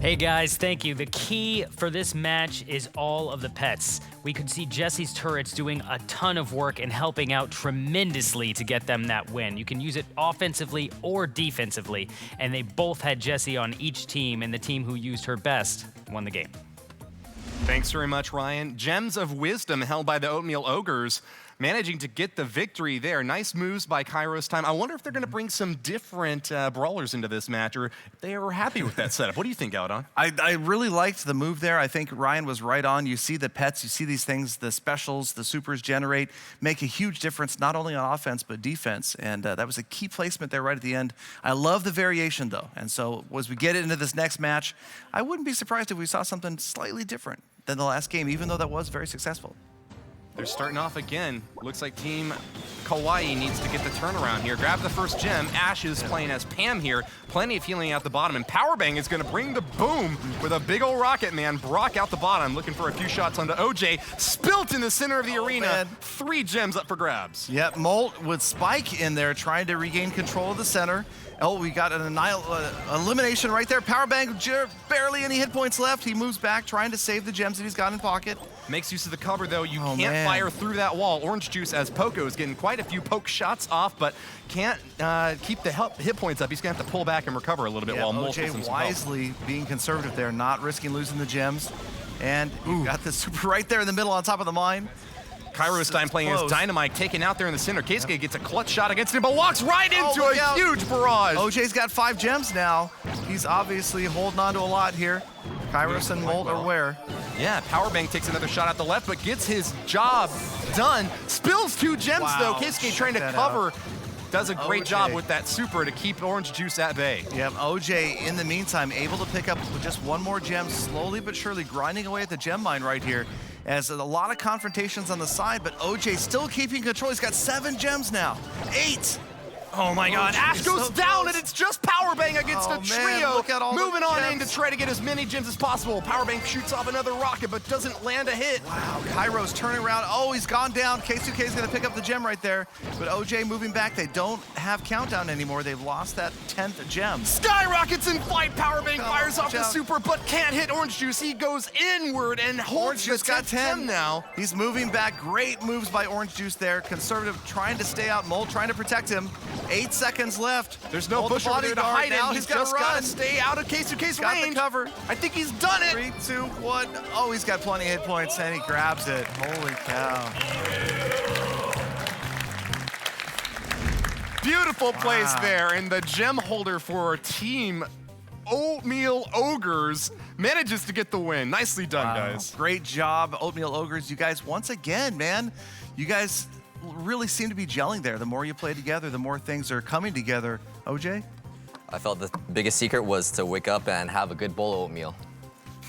Hey guys, thank you. The key for this match is all of the pets. We could see Jesse's turrets doing a ton of work and helping out tremendously to get them that win. You can use it offensively or defensively, and they both had Jesse on each team, and the team who used her best won the game. Thanks very much, Ryan. Gems of Wisdom held by the Oatmeal Ogres, managing to get the victory there. Nice moves by Kairos time. I wonder if they're going to bring some different brawlers into this match, or if they were happy with that setup. What do you think, Galadon? I really liked the move there. I think Ryan was right on. You see the pets, you see these things, the specials, the supers generate, make a huge difference, not only on offense, but defense. And that was a key placement there right at the end. I love the variation, though. And so as we get into this next match, I wouldn't be surprised if we saw something slightly different than the last game, even though that was very successful. They're starting off again. Looks like Team Kawaii needs to get the turnaround here. Grab the first gem. Ash is playing as Pam here. Plenty of healing out the bottom. And Powerbang is going to bring the boom with a big old rocket man. Brock out the bottom, looking for a few shots onto OJ. Spilt in the center of the arena. Man. 3 gems up for grabs. Yep, Molt with Spike in there trying to regain control of the center. Oh, we got an elimination right there. Powerbang, barely any hit points left. He moves back, trying to save the gems that he's got in pocket. Makes use of the cover, though. You can't man. fire through that wall. Orange Juice, as Poco, is getting quite a few poke shots off, but can't keep the hit points up. He's going to have to pull back and recover a little bit while Molt gets OJ some wisely being conservative there, not risking losing the gems. And you got the super right there in the middle on top of the mine. Kairos time playing as Dynamite, taken out there in the center. Keisuke gets a clutch shot against him, but walks right into look a out. huge barrage. OJ's got 5 gems now. He's obviously holding on to a lot here. Kairos and Molt are where? Yeah, Powerbank takes another shot at the left, but gets his job done. Spills 2 gems, though. Keisuke trying to cover. Does a great job with that super to keep Orange Juice at bay. Yep, OJ, in the meantime, able to pick up just 1 more gem, slowly but surely grinding away at the gem mine right here. As a lot of confrontations on the side, but OJ still keeping control. He's got 7 gems now. 8. Oh my God, Ash goes down and it's just Powerbang against a trio. Look at all moving the on gems. in to try to get as many gems as possible. Powerbang shoots off another rocket but doesn't land a hit. Wow, Kairos turning around. Oh, he's gone down. K2K is going to pick up the gem right there. But OJ moving back. They don't have countdown anymore. They've lost that 10th gem. Skyrockets in flight. Powerbang fires off the super but can't hit Orange Juice. He goes inward and holds the 10th gem now. He's moving back. Great moves by Orange Juice there. Conservative trying to stay out. Molt trying to protect him. 8 seconds left. There's no Molt the bush over there to bodyguard. hide Now in. he's He's just got got to to stay out of Keisuke's Got range. the cover. I think he's done it. 3, 2, 1. Oh, he's got plenty of hit points and he grabs it. Holy cow. Beautiful place there, and the gem holder for Team Oatmeal Ogres manages to get the win. Nicely done, guys. Great job, Oatmeal Ogres. You guys, once again, man, you guys really seem to be gelling there. The more you play together, the more things are coming together. OJ? I felt the biggest secret was to wake up and have a good bowl of oatmeal.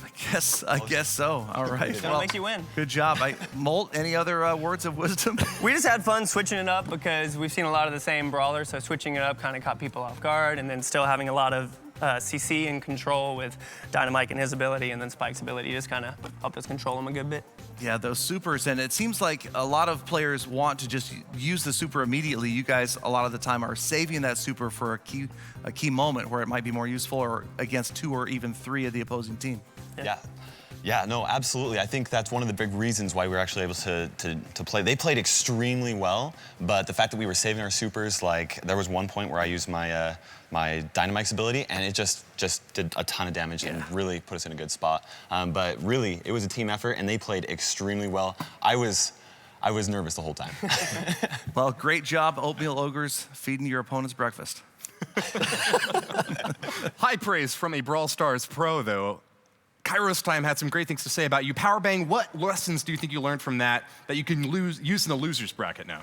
I guess so. All right. It's gonna make you win. Good job. Molt, any other words of wisdom? We just had fun switching it up because we've seen a lot of the same brawlers, so switching it up kind of caught people off guard, and then still having a lot of CC and control with Dynamite and his ability, and then Spike's ability just kind of helped us control him a good bit. Yeah, those supers, and it seems like a lot of players want to just use the super immediately. You guys, a lot of the time, are saving that super for a key moment where it might be more useful or against 2 or even 3 of the opposing team. Yeah, no, absolutely. I think that's one of the big reasons why we were actually able to play. They played extremely well, but the fact that we were saving our supers, like there was one point where I used my my Dynamite's ability, and it just did a ton of damage and really put us in a good spot. But really, it was a team effort, and they played extremely well. I was nervous the whole time. Well, great job, Oatmeal Ogres, feeding your opponent's breakfast. High praise from a Brawl Stars pro, though. Kairos Time had some great things to say about you. Powerbang, what lessons do you think you learned from that you can use in the losers bracket now?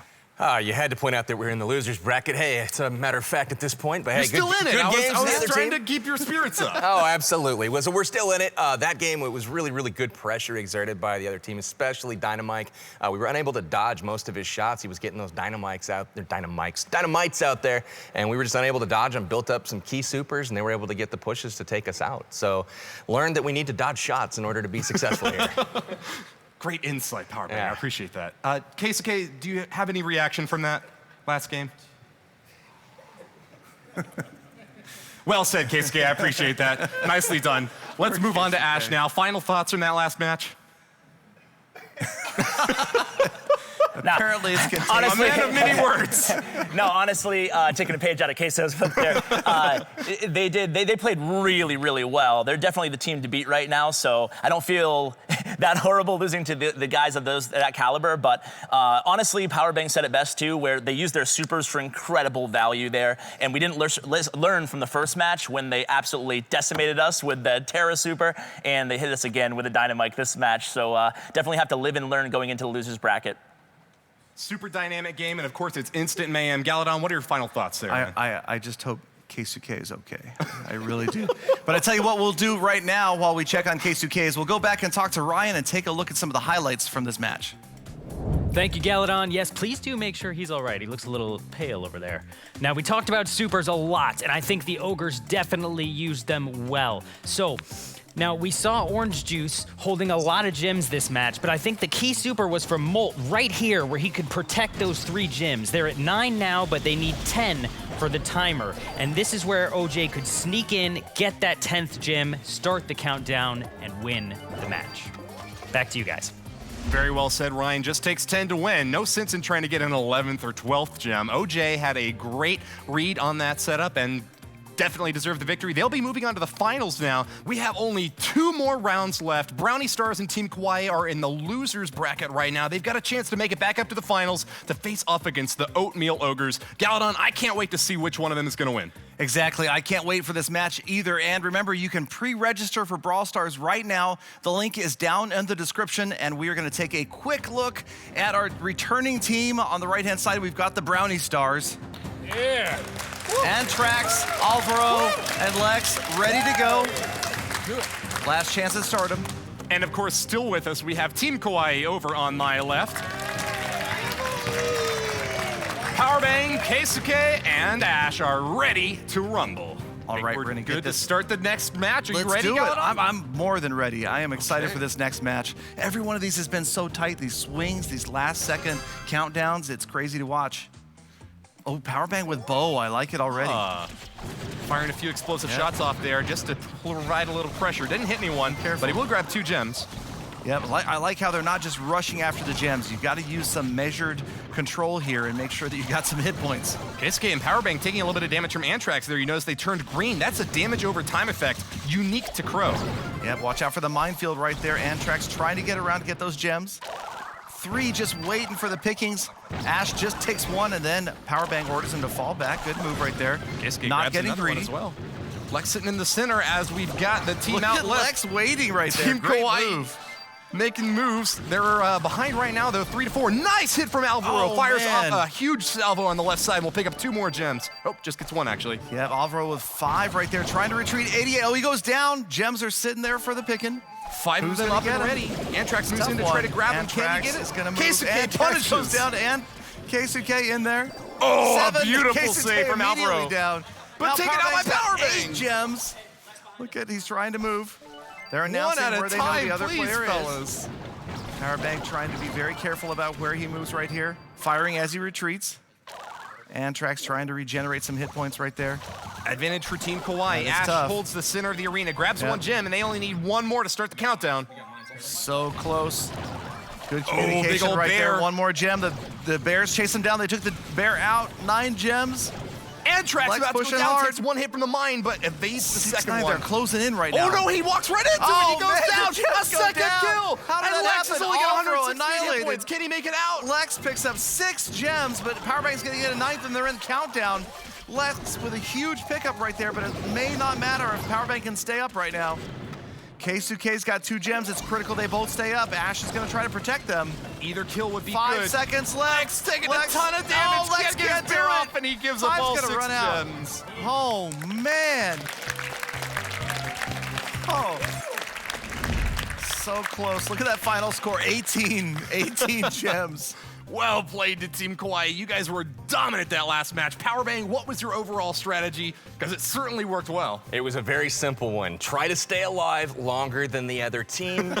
You had to point out that we're in the losers bracket. Hey, it's a matter of fact at this point, but hey, You're still in it. Good I games was the other trying team. to keep your spirits up. Oh, absolutely. Well, so we're still in it. That game, it was really, really good pressure exerted by the other team, especially Dynamite. We were unable to dodge most of his shots. He was getting those dynamites out there, and we were just unable to dodge them. Built up some key supers, and they were able to get the pushes to take us out. So learned that we need to dodge shots in order to be successful here. Great insight, Powerbang. I appreciate that. Keisuke, do you have any reaction from that last game? Well said, Keisuke. I appreciate that. Nicely done. Let's move on to Ash now. Final thoughts from that last match? Apparently it's continuing. Honestly, a man of many words. No, honestly, taking a page out of Queso's book there, they played really, really well. They're definitely the team to beat right now, so I don't feel that horrible losing to the guys of that caliber, but honestly, Powerbang said it best too, where they used their supers for incredible value there, and we didn't learn from the first match when they absolutely decimated us with the Terra super, and they hit us again with a Dynamite this match, so definitely have to live and learn going into the losers bracket. Super dynamic game, and of course, it's instant mayhem. Galadon, what are your final thoughts there, man? I just hope Keisuke is okay. I really do. But I tell you what we'll do right now while we check on Keisuke is we'll go back and talk to Ryan and take a look at some of the highlights from this match. Thank you, Galadon. Yes, please do make sure he's all right. He looks a little pale over there. Now, we talked about supers a lot, and I think the Ogres definitely used them well. So, now we saw Orange Juice holding a lot of gems this match, but I think the key super was from Molt right here, where he could protect those 3 gems. They're at 9 now, but they need 10 for the timer. And this is where OJ could sneak in, get that 10th gem, start the countdown, and win the match. Back to you guys. Very well said, Ryan. Just takes 10 to win. No sense in trying to get an 11th or 12th gem. OJ had a great read on that setup and definitely deserved the victory. They'll be moving on to the finals now. We have only 2 more rounds left. Brownie Stars and Team Kawaii are in the losers bracket right now. They've got a chance to make it back up to the finals to face off against the Oatmeal Ogres. Galadon, I can't wait to see which one of them is going to win. Exactly. I can't wait for this match either. And remember, you can pre-register for Brawl Stars right now. The link is down in the description, and we are going to take a quick look at our returning team. On the right-hand side, we've got the Brownie Stars. Yeah. Antrax, Alvaro, and Lex ready to go. Last chance at stardom. And of course, still with us, we have Team Kawaii over on my left. Powerbang, Keisuke, and Ash are ready to rumble. All right, we're good gonna get to this. start the next match. Are Let's you ready, do it. Galadon? I'm more than ready. I am excited for this next match. Every one of these has been so tight. These swings, these last-second countdowns. It's crazy to watch. Oh, Powerbang with Bo. I like it already. Firing a few explosive shots off there just to provide a little pressure. Didn't hit anyone, but he will grab 2 gems. Yeah, but I like how they're not just rushing after the gems. You've got to use some measured control here and make sure that you got some hit points. Keisuke and Powerbang taking a little bit of damage from Antrax there. You notice they turned green. That's a damage over time effect unique to Crow. Yeah, watch out for the minefield right there. Antrax trying to get around to get those gems. 3 just waiting for the pickings. Ash just takes 1, and then Powerbang orders him to fall back. Good move right there. Keisuke Not grabs getting another one greedy. as well. Lex sitting in the center as we've got the team Look out at left. Lex waiting right there. Team Great Kawaii move. making moves. They're behind right now, though, 3 to 4. Nice hit from Alvaro. Oh, Fires man. off a huge salvo on the left side. We'll pick up 2 more gems. Oh, just gets 1, actually. Yeah, Alvaro with 5 right there, trying to retreat. 88. Oh, he goes down. Gems are sitting there for the picking. 5 Who's of them gonna up get and him? ready. Antrax moves Tough in to one. try to grab him. Can Antrax he get it? is gonna move. Keisuke Antrax punishes. goes down, and Keisuke in there. Oh, 7, a beautiful Keisuke save from immediately Alvaro. down. But Now taken out by Powerbang's got Powerbang. 8 gems. Look at, he's trying to move. They're 1 announcing at where a they know time, the other please, player fellas. is. Powerbang trying to be very careful about where he moves right here. Firing as he retreats. Antrax trying to regenerate some hit points right there. Advantage for Team Kawaii. That is Ash tough. holds the center of the arena, grabs Yep. 1 gem, and they only need 1 more to start the countdown. So close. Good big communication old right bear. there. 1 more gem. The Bears chase him down. They took the bear out. 9 gems. Antrax Lex about to go pushing down, hard. takes 1 hit from the mine, but evades the 6, second 9, one. they're closing in right Oh now. no, he walks right into Oh, it. He goes man, down. the gems A go second down. kill. How did and that Lex happen? has only got Alvaro 160 hit annihilated. points. Can he make it out? Lex picks up 6 gems, but Powerbang's going to get a 9th, and they're in the countdown. Lex with a huge pickup right there, but it may not matter if Powerbang can stay up right now. Keisuke's got 2 gems. It's critical they both stay up. Ash is going to try to protect them. Either kill would be 5 good. seconds left. Taking a ton of damage. Oh, Lex Can't get can't his bear do it. off, and he gives up 5's all gonna 6 run out. gems. Oh, man. Oh. So close. Look at that final score. 18 gems. Well played to Team Kawaii. You guys were dominant that last match. Powerbang, what was your overall strategy? Because it certainly worked well. It was a very simple one. Try to stay alive longer than the other team.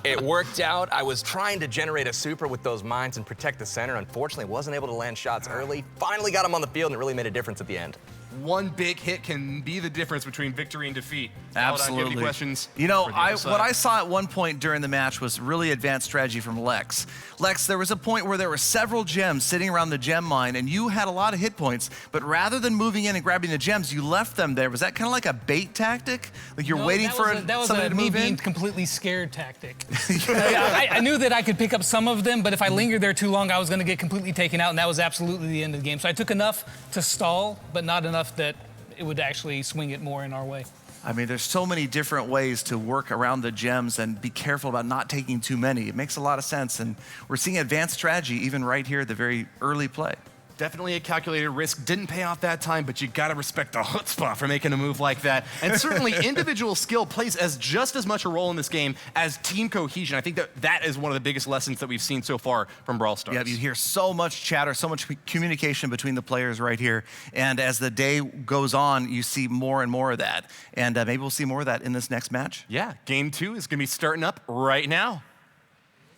It worked out. I was trying to generate a super with those mines and protect the center. Unfortunately, wasn't able to land shots early. Finally got him on the field, and it really made a difference at the end. 1 big hit can be the difference between victory and defeat. Absolutely. Galadon, do you have any questions? You know, for the other side? what I saw at one point during the match was really advanced strategy from Lex. Lex, there was a point where there were several gems sitting around the gem mine, and you had a lot of hit points, but rather than moving in and grabbing the gems, you left them there. Was that kind of like a bait tactic? Like you're No, waiting that for was that was somebody to me move being in? completely scared tactic. I knew that I could pick up some of them, but if I lingered there too long, I was going to get completely taken out, and that was absolutely the end of the game. So I took enough to stall, but not enough that it would actually swing it more in our way. I mean, there's so many different ways to work around the gems and be careful about not taking too many. It makes a lot of sense, and we're seeing advanced strategy even right here at the very early play. Definitely a calculated risk. Didn't pay off that time, but you gotta respect the chutzpah for making a move like that. And certainly individual skill plays just as much a role in this game as team cohesion. I think that is one of the biggest lessons that we've seen so far from Brawl Stars. Yeah, you hear so much chatter, so much communication between the players right here. And as the day goes on, you see more and more of that. And maybe we'll see more of that in this next match. Yeah, game 2 is gonna be starting up right now.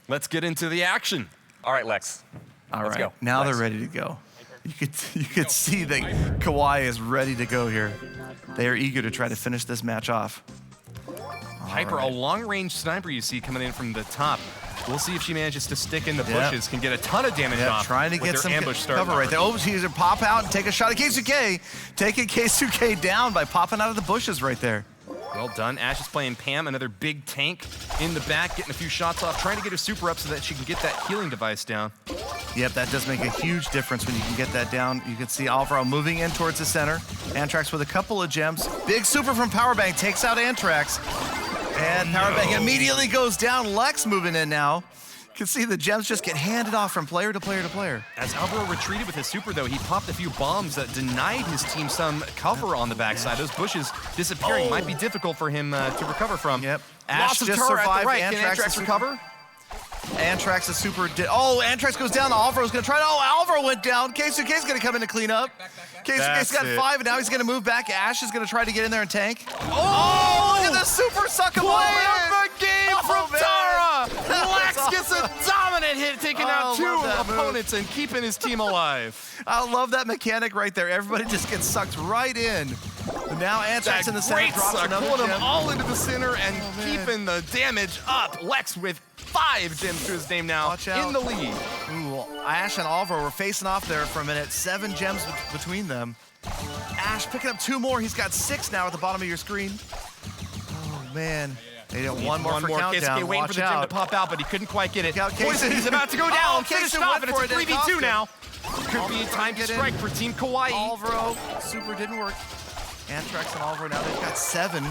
Let's get into the action. All right, Lex. All right, go. now Lex. they're ready to go. You could see that Kawhi is ready to go here. They are eager to try to finish this match off. Hyper, a long-range sniper you see coming in from the top. We'll see if she manages to stick in the bushes, can get a ton of damage off. Trying to with get their some ambush start cover right there. Oh, she's gonna pop out and take a shot at Keisuke. Taking Keisuke down by popping out of the bushes right there. Well done. Ash is playing Pam, another big tank in the back, getting a few shots off, trying to get her super up so that she can get that healing device down. Yep, that does make a huge difference when you can get that down. You can see Alvaro moving in towards the center. Antrax with a couple of gems. Big super from Powerbank takes out Antrax. And Powerbank immediately goes down. Lex moving in now. You can see the gems just get handed off from player to player to player. As Alvaro retreated with his super, though, he popped a few bombs that denied his team some cover on the backside. Those bushes disappearing might be difficult for him to recover from. Yep. Lots Ash of just turret at the survived. right. Can Antrax recover? Antrax is super. Antrax goes down. Alvaro's gonna try. Alvaro went down. Keisuke's gonna come in to clean up. Keisuke's got 5, and now he's gonna move back. Ash is gonna try to get in there and tank. Oh, look at the super suck him all Play in. of the game from Tara! Lex gets a dominant hit, taking out 2 opponents and keeping his team alive. I love that mechanic right there. Everybody just gets sucked right in. But now Antrax in the center Great drops suck, another pulling gem. them all into the center and keeping the damage up. Lex with 5 gems to his name now, Watch out. in the lead. Ooh, Ash and Alvaro were facing off there for a minute. 7 gems between them. Ash picking up 2 more. He's got 6 now at the bottom of your screen. Oh, man. They got one more for countdown. Keisuke waiting Watch for the gem out. to pop out, but he couldn't quite get it. Keisuke. Poison, he's about to go down. Finish Keisuke it off, went and it's for a it. They 3v2 cost now. Could be time to strike for Team Kawaii. Alvaro, super didn't work. Antrax and Alvaro, now they've got 7.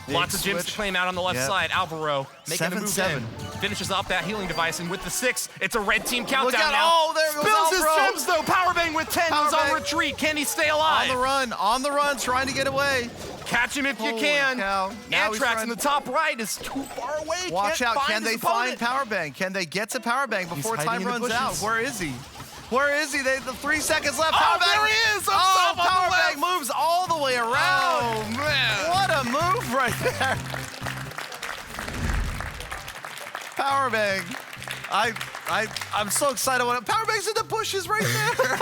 Lots of gems switch. to claim out on the left side. Alvaro making the move 7-7. in. Finishes off that healing device, and with the 6, it's a red team countdown out. now. Oh, there goes Spills his Alvaro. gems, though. Powerbang with 10. He's on Powerbang. retreat. Can he stay alive? On the run, trying to get away. Catch him if you Holy can. cow. Now he's Antrax trying- in the top right is too far away. Watch Can't out, find can his they find opponent. Powerbank? Can they get to Powerbank before hiding time in the runs out? bushes. Where is he? Where is he? The 3 seconds left. Oh, Powerbank. there he is, up Oh, top on the Powerbank left. moves all the way around. Oh, man. What a move right there. Powerbank. I'm so excited. Powerbank's in the bushes right there.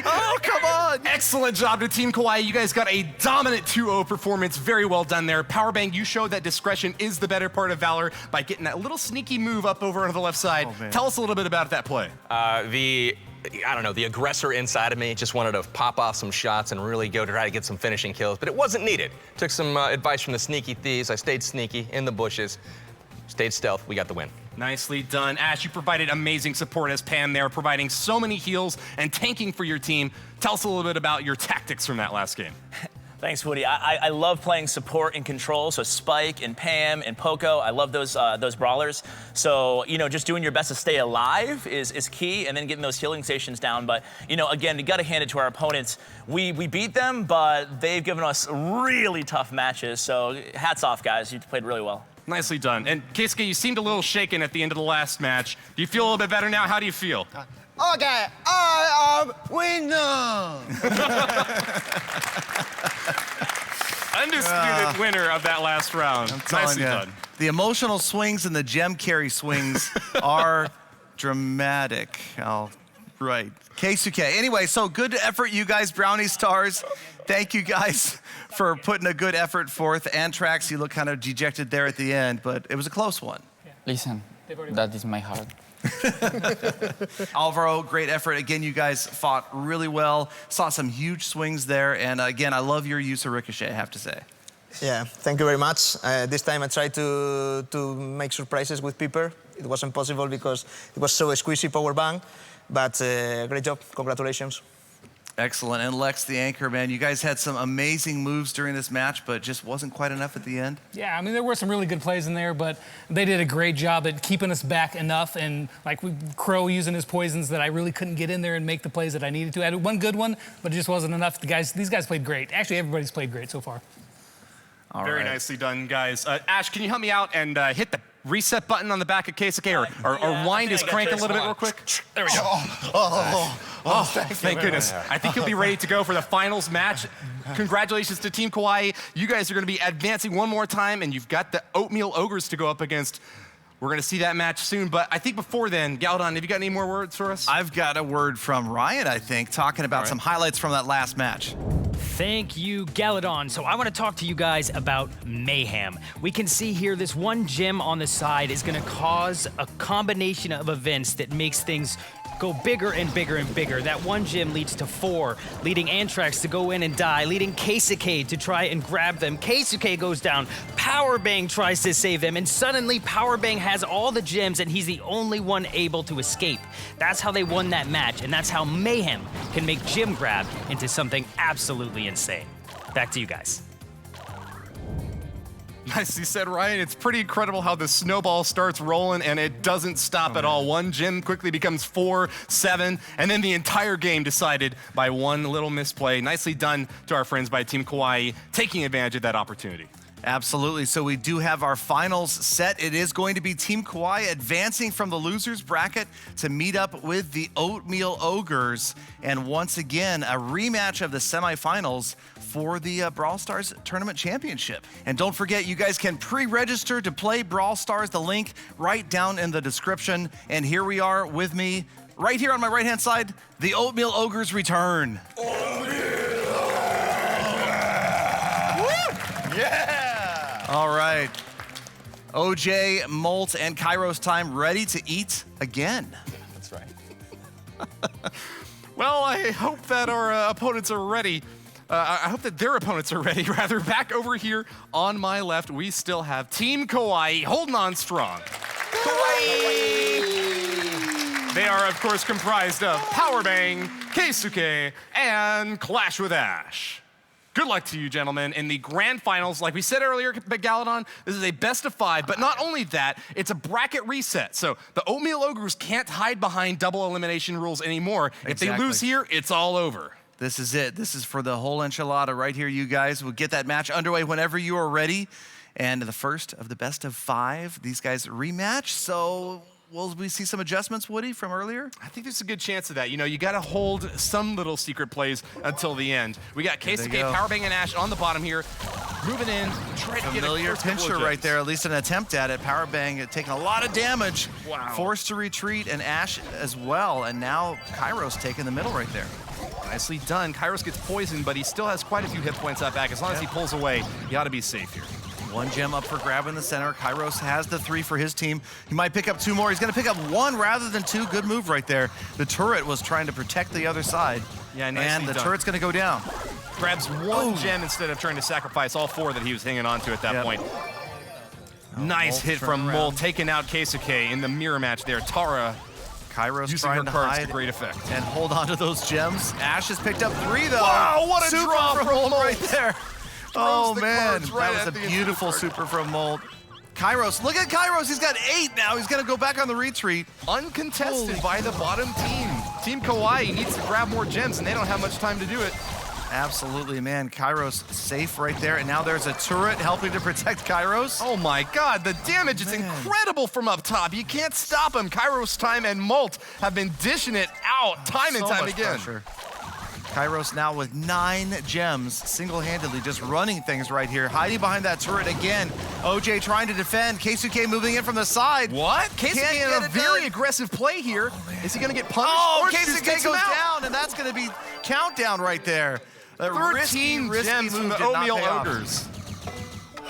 Oh, come on. Excellent job to Team Kawaii. You guys got a dominant 2-0 performance. Very well done there. Powerbank, you showed that discretion is the better part of valor by getting that little sneaky move up over on the left side. man. Tell us a little bit about that play. The aggressor inside of me just wanted to pop off some shots and really go to try to get some finishing kills, but it wasn't needed. Took some advice from the sneaky thieves. I stayed sneaky in the bushes, stayed stealth. We got the win. Nicely done. Ash, you provided amazing support as Pam there, providing so many heals and tanking for your team. Tell us a little bit about your tactics from that last game. Thanks, Woody. I love playing support and control, so Spike and Pam and Poco, I love those brawlers. So, just doing your best to stay alive is key, and then getting those healing stations down. But, again, you gotta hand it to our opponents. We beat them, but they've given us really tough matches, so hats off, guys. You played really well. Nicely done. And Keisuke, you seemed a little shaken at the end of the last match. Do you feel a little bit better now? How do you feel? Okay, I am winner. Undisputed winner of that last round. Nicely done. The emotional swings and the gem carry swings are dramatic. Right. Keisuke. Anyway, so good effort, you guys, Brownie Stars. Thank you guys for putting a good effort forth. Antrax, you look kind of dejected there at the end, but it was a close one. Listen, that is my heart. Alvaro, great effort. Again, you guys fought really well. Saw some huge swings there. And again, I love your use of Ricochet, I have to say. Yeah, thank you very much. This time I tried to make surprises with Piper. It wasn't possible because it was so squishy power bang, but great job, congratulations. Excellent. And Lex, the anchor, man, you guys had some amazing moves during this match, but just wasn't quite enough at the end. Yeah, I mean, there were some really good plays in there, but they did a great job at keeping us back enough. And like Crow using his poisons that I really couldn't get in there and make the plays that I needed to. I had one good one, but it just wasn't enough. These guys played great. Actually, everybody's played great so far. Very nicely done, guys. Ash, can you help me out and hit the reset button on the back of Keisuke, or wind his crank a little bit real quick? There we go. Thank goodness. I think he'll be ready to go for the finals match. Congratulations to Team Kawaii. You guys are going to be advancing one more time, and you've got the Oatmeal Ogres to go up against. We're going to see that match soon, but I think before then, Galdon, have you got any more words for us? I've got a word from Ryan, I think, talking about some highlights from that last match. Thank you, Galadon. So I want to talk to you guys about mayhem. We can see here this one gem on the side is going to cause a combination of events that makes things go bigger and bigger and bigger. That one gem leads to 4, leading Anthrax to go in and die, leading Keisuke to try and grab them. Keisuke goes down, Powerbang tries to save them, and suddenly Powerbang has all the gems and he's the only one able to escape. That's how they won that match, and that's how mayhem can make gem grab into something absolutely insane. Back to you guys. Nicely said, Ryan. It's pretty incredible how the snowball starts rolling and it doesn't stop at all. One gem quickly becomes 4, 7, and then the entire game decided by one little misplay. Nicely done to our friends by Team Kawaii, taking advantage of that opportunity. Absolutely. So we do have our finals set. It is going to be Team Kawaii advancing from the losers bracket to meet up with the Oatmeal Ogres. And once again, a rematch of the semifinals for the Brawl Stars Tournament Championship. And don't forget, you guys can pre-register to play Brawl Stars. The link right down in the description. And here we are with me, right here on my right-hand side, the Oatmeal Ogres return. Yeah! All right. OJ, Molt, and Kairos time ready to eat again. That's right. Well, I hope that our opponents are ready. I hope that their opponents are ready, rather. Back over here on my left, we still have Team Kawaii holding on strong. Kawaii! They are, of course, comprised of Powerbang, Keisuke, and Clash with Ash. Good luck to you, gentlemen, in the grand finals. Like we said earlier, Galadon, this is a best of 5, but not only that, it's a bracket reset. So the Oatmeal Ogres can't hide behind double elimination rules anymore. If they lose here, it's all over. This is it. This is for the whole enchilada right here, you guys. We'll get that match underway whenever you are ready. And the first of the best of 5, these guys rematch. So will we see some adjustments, Woody, from earlier? I think there's a good chance of that. You know, you got to hold some little secret plays until the end. We got Keisuke, Powerbang, and Ash on the bottom here, moving in, trying to get a familiar pincher right there, at least an attempt at it. Powerbang taking a lot of damage. Wow. Forced to retreat, and Ash as well. And now Kairos taking the middle right there. Nicely done. Kairos gets poisoned, but he still has quite a few hit points out back. As long as he pulls away, you ought to be safe here. One gem up for grab in the center. Kairos has the 3 for his team. He might pick up 2 more. He's going to pick up 1 rather than 2. Good move right there. The turret was trying to protect the other side. Yeah, nicely and the done. turret's going to go down. Grabs 1 gem instead of trying to sacrifice all 4 that he was hanging on to at that point. Nice Molt hit from Molt, taking out Keisuke in the mirror match there. Tara, Kairos using her trying to cards hide to great effect. and hold on to those gems. Ash has picked up 3 though. Wow, what a super draw from from Molt Molt. right there. Oh the man, cards right that at was a the beautiful super from Molt. Kairos, look at Kairos. He's got 8 now. He's going to go back on the retreat. Uncontested by the bottom team. Team Kawaii needs to grab more gems, and they don't have much time to do it. Absolutely, man. Kairos safe right there. And now there's a turret helping to protect Kairos. Oh my God, the damage is incredible from up top. You can't stop him. Kairos time and Molt have been dishing it out time and So time much again. pressure. Kairos now with 9 gems, single-handedly just running things right here. Hiding behind that turret again. OJ trying to defend. Keisuke moving in from the side. What? Can't Keisuke get in a it very done. aggressive play here. Is he going to get punished? Oh, Orange Juice Keisuke takes goes him out. down, and that's going to be countdown right there. The 13 risky gems move from the did not Oatmeal pay off. Ogres.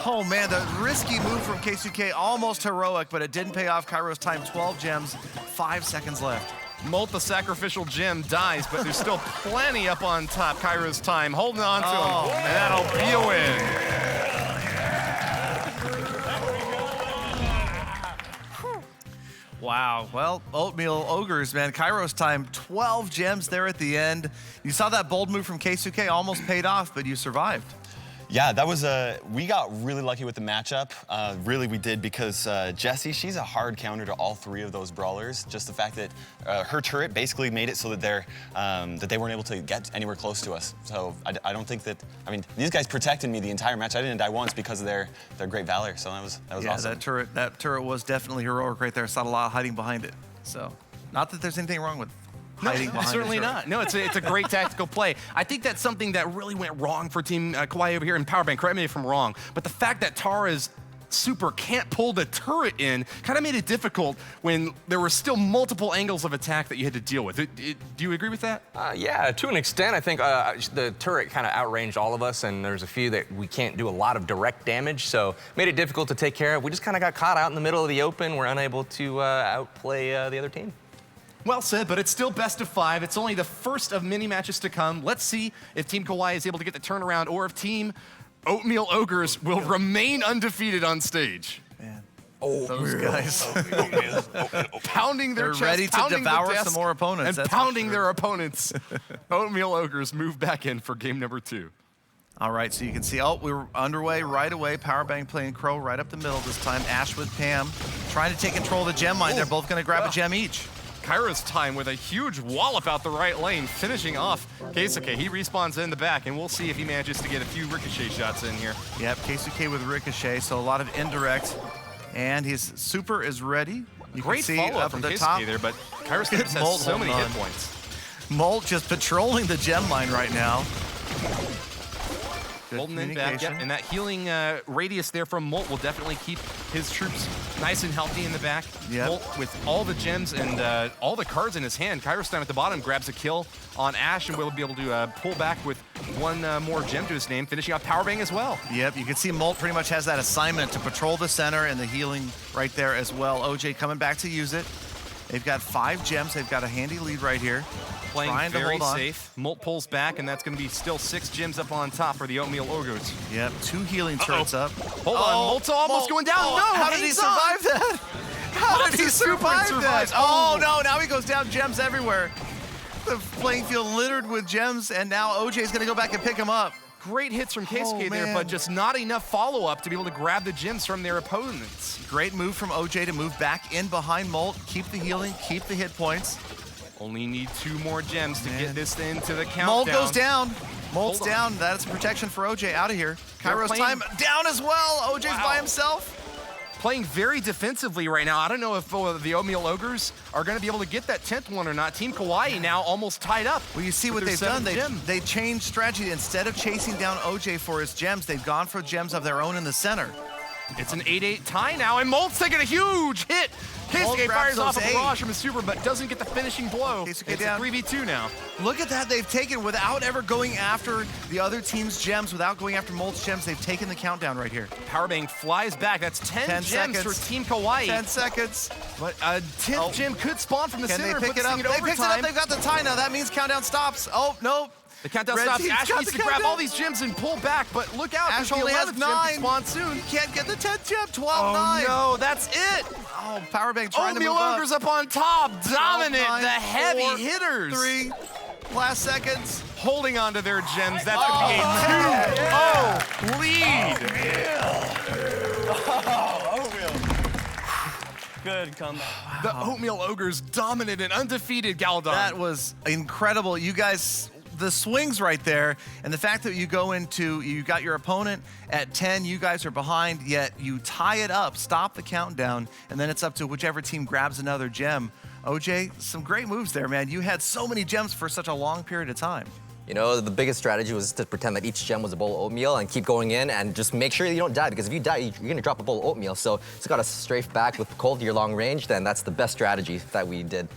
Oh man, the risky move from Keisuke, almost heroic, but it didn't pay off. Kairos time 12 gems, 5 seconds left. Molt, the sacrificial gem, dies, but there's still plenty up on top. Kairos time holding on to him, and that'll be a win. Wow. Well, Oatmeal Ogres, man. Kairos time, 12 gems there at the end. You saw that bold move from Keisuke, almost paid off, but you survived. Yeah, that was we got really lucky with the matchup. Really, we did, because Jessie, she's a hard counter to all three of those brawlers. Just the fact that her turret basically made it so that they weren't able to get anywhere close to us. So I don't think that, I mean, these guys protected me the entire match. I didn't die once because of their great valor. So that was awesome. That turret was definitely heroic right there. Saw a lot of hiding behind it. So, not that there's anything wrong with hiding behind certainly the turret. not. No, it's a great tactical play. I think that's something that really went wrong for Team Kawaii over here in Powerbank. Correct me if I'm wrong, but the fact that Tara's super can't pull the turret in kind of made it difficult when there were still multiple angles of attack that you had to deal with. Do you agree with that? Yeah, to an extent. I think the turret kind of outranged all of us, and there's a few that we can't do a lot of direct damage, so made it difficult to take care of. We just kind of got caught out in the middle of the open. We're unable to outplay the other team. Well said, but it's still best of 5. It's only the first of many matches to come. Let's see if Team Kawaii is able to get the turnaround, or if Team Oatmeal Ogres will remain undefeated on stage. Man, those guys. Pounding their They're chest, ready to pounding the devour desk, some more opponents, and that's for pounding sure. their opponents. Oatmeal Ogres move back in for game number 2. All right, so you can see, we were underway right away. Powerbank playing Crow right up the middle this time. Ash with Pam trying to take control of the gem mine. They're both going to grab a gem each. Kairos time with a huge wallop out the right lane, finishing off Keisuke. He respawns in the back, and we'll see if he manages to get a few ricochet shots in here. Yep, Keisuke with ricochet, so a lot of indirect. And his super is ready. You Great can see follow-up up from the Keisuke top there, but Kairos just has Molt so many hit holding on. points. Molt just patrolling the gem line right now. Good Holding in back, communication. yep, and that healing radius there from Molt will definitely keep his troops nice and healthy in the back. Yep. Molt with all the gems and all the cards in his hand. Kairos down at the bottom grabs a kill on Ash, and will be able to pull back with one more gem to his name, finishing off Powerbang as well. Yep, you can see Molt pretty much has that assignment to patrol the center and the healing right there as well. OJ coming back to use it. They've got 5 gems. They've got a handy lead right here. Playing Trying to very hold on. safe. Molt pulls back, and that's going to be still 6 gems up on top for the Oatmeal Ogres. Yep, 2 healing turrets up. Hold on, Molt's almost going down. No, how did he survive that? How did he survive that? Oh no, now he goes down, gems everywhere. The playing field littered with gems, and now OJ's gonna go back and pick him up. Great hits from Keisuke there, man. but just not enough follow-up to be able to grab the gems from their opponents. Great move from OJ to move back in behind Molt, keep the healing, keep the hit points. Only need 2 more gems to get this into the countdown. Molt goes down. Molt's Hold on. down. That's protection for OJ out of here. They're Kairos playing- time down as well. OJ's by himself. Playing very defensively right now. I don't know if the Oatmeal Ogres are going to be able to get that 10th one or not. Team Kawaii now almost tied up. Well, you see what with their they've done. 7th gem. They changed strategy. Instead of chasing down OJ for his gems, they've gone for gems of their own in the center. It's an 8-8 tie now, and Molt's taking a huge hit. Molt Keisuke grabs fires off a those 8. barrage from his super, but doesn't get the finishing blow. Keisuke It's down. a 3v2 now. Look at that. They've taken, without ever going after the other team's gems, without going after Molt's gems, they've taken the countdown right here. Powerbang flies back. That's 10 gems seconds. for Team Kawaii. 10 seconds. But a 10th gem could spawn from the Can center. they and pick put it this up? thing They in picked it up. overtime. They've got the tie now. That means countdown stops. Oh, nope. The countdown Red stops. team's Ash got needs the to grab countdown. all these gems and pull back, but look out. Ash the only has 11th gem 9. could spawn soon. He can't get the 10th gem. 12-9. Oh, no, that's it. Oh, Powerbank trying to Oatmeal move up. Ogres up on top. Dominant. 12-9, The heavy 4, hitters. 3. Last seconds. Holding on to their gems. That's going to be a 2-0 lead. Good comeback. The Oatmeal Ogres dominant and undefeated Galdon. That was incredible. You guys, the swings right there, and the fact that you go into, you got your opponent at 10, you guys are behind, yet you tie it up, stop the countdown, and then it's up to whichever team grabs another gem. OJ, some great moves there, man. You had so many gems for such a long period of time. You know, the biggest strategy was to pretend that each gem was a bowl of oatmeal and keep going in and just make sure you don't die, because if you die, you're gonna drop a bowl of oatmeal. So it's got to strafe back with cold to your long range, then that's the best strategy that we did.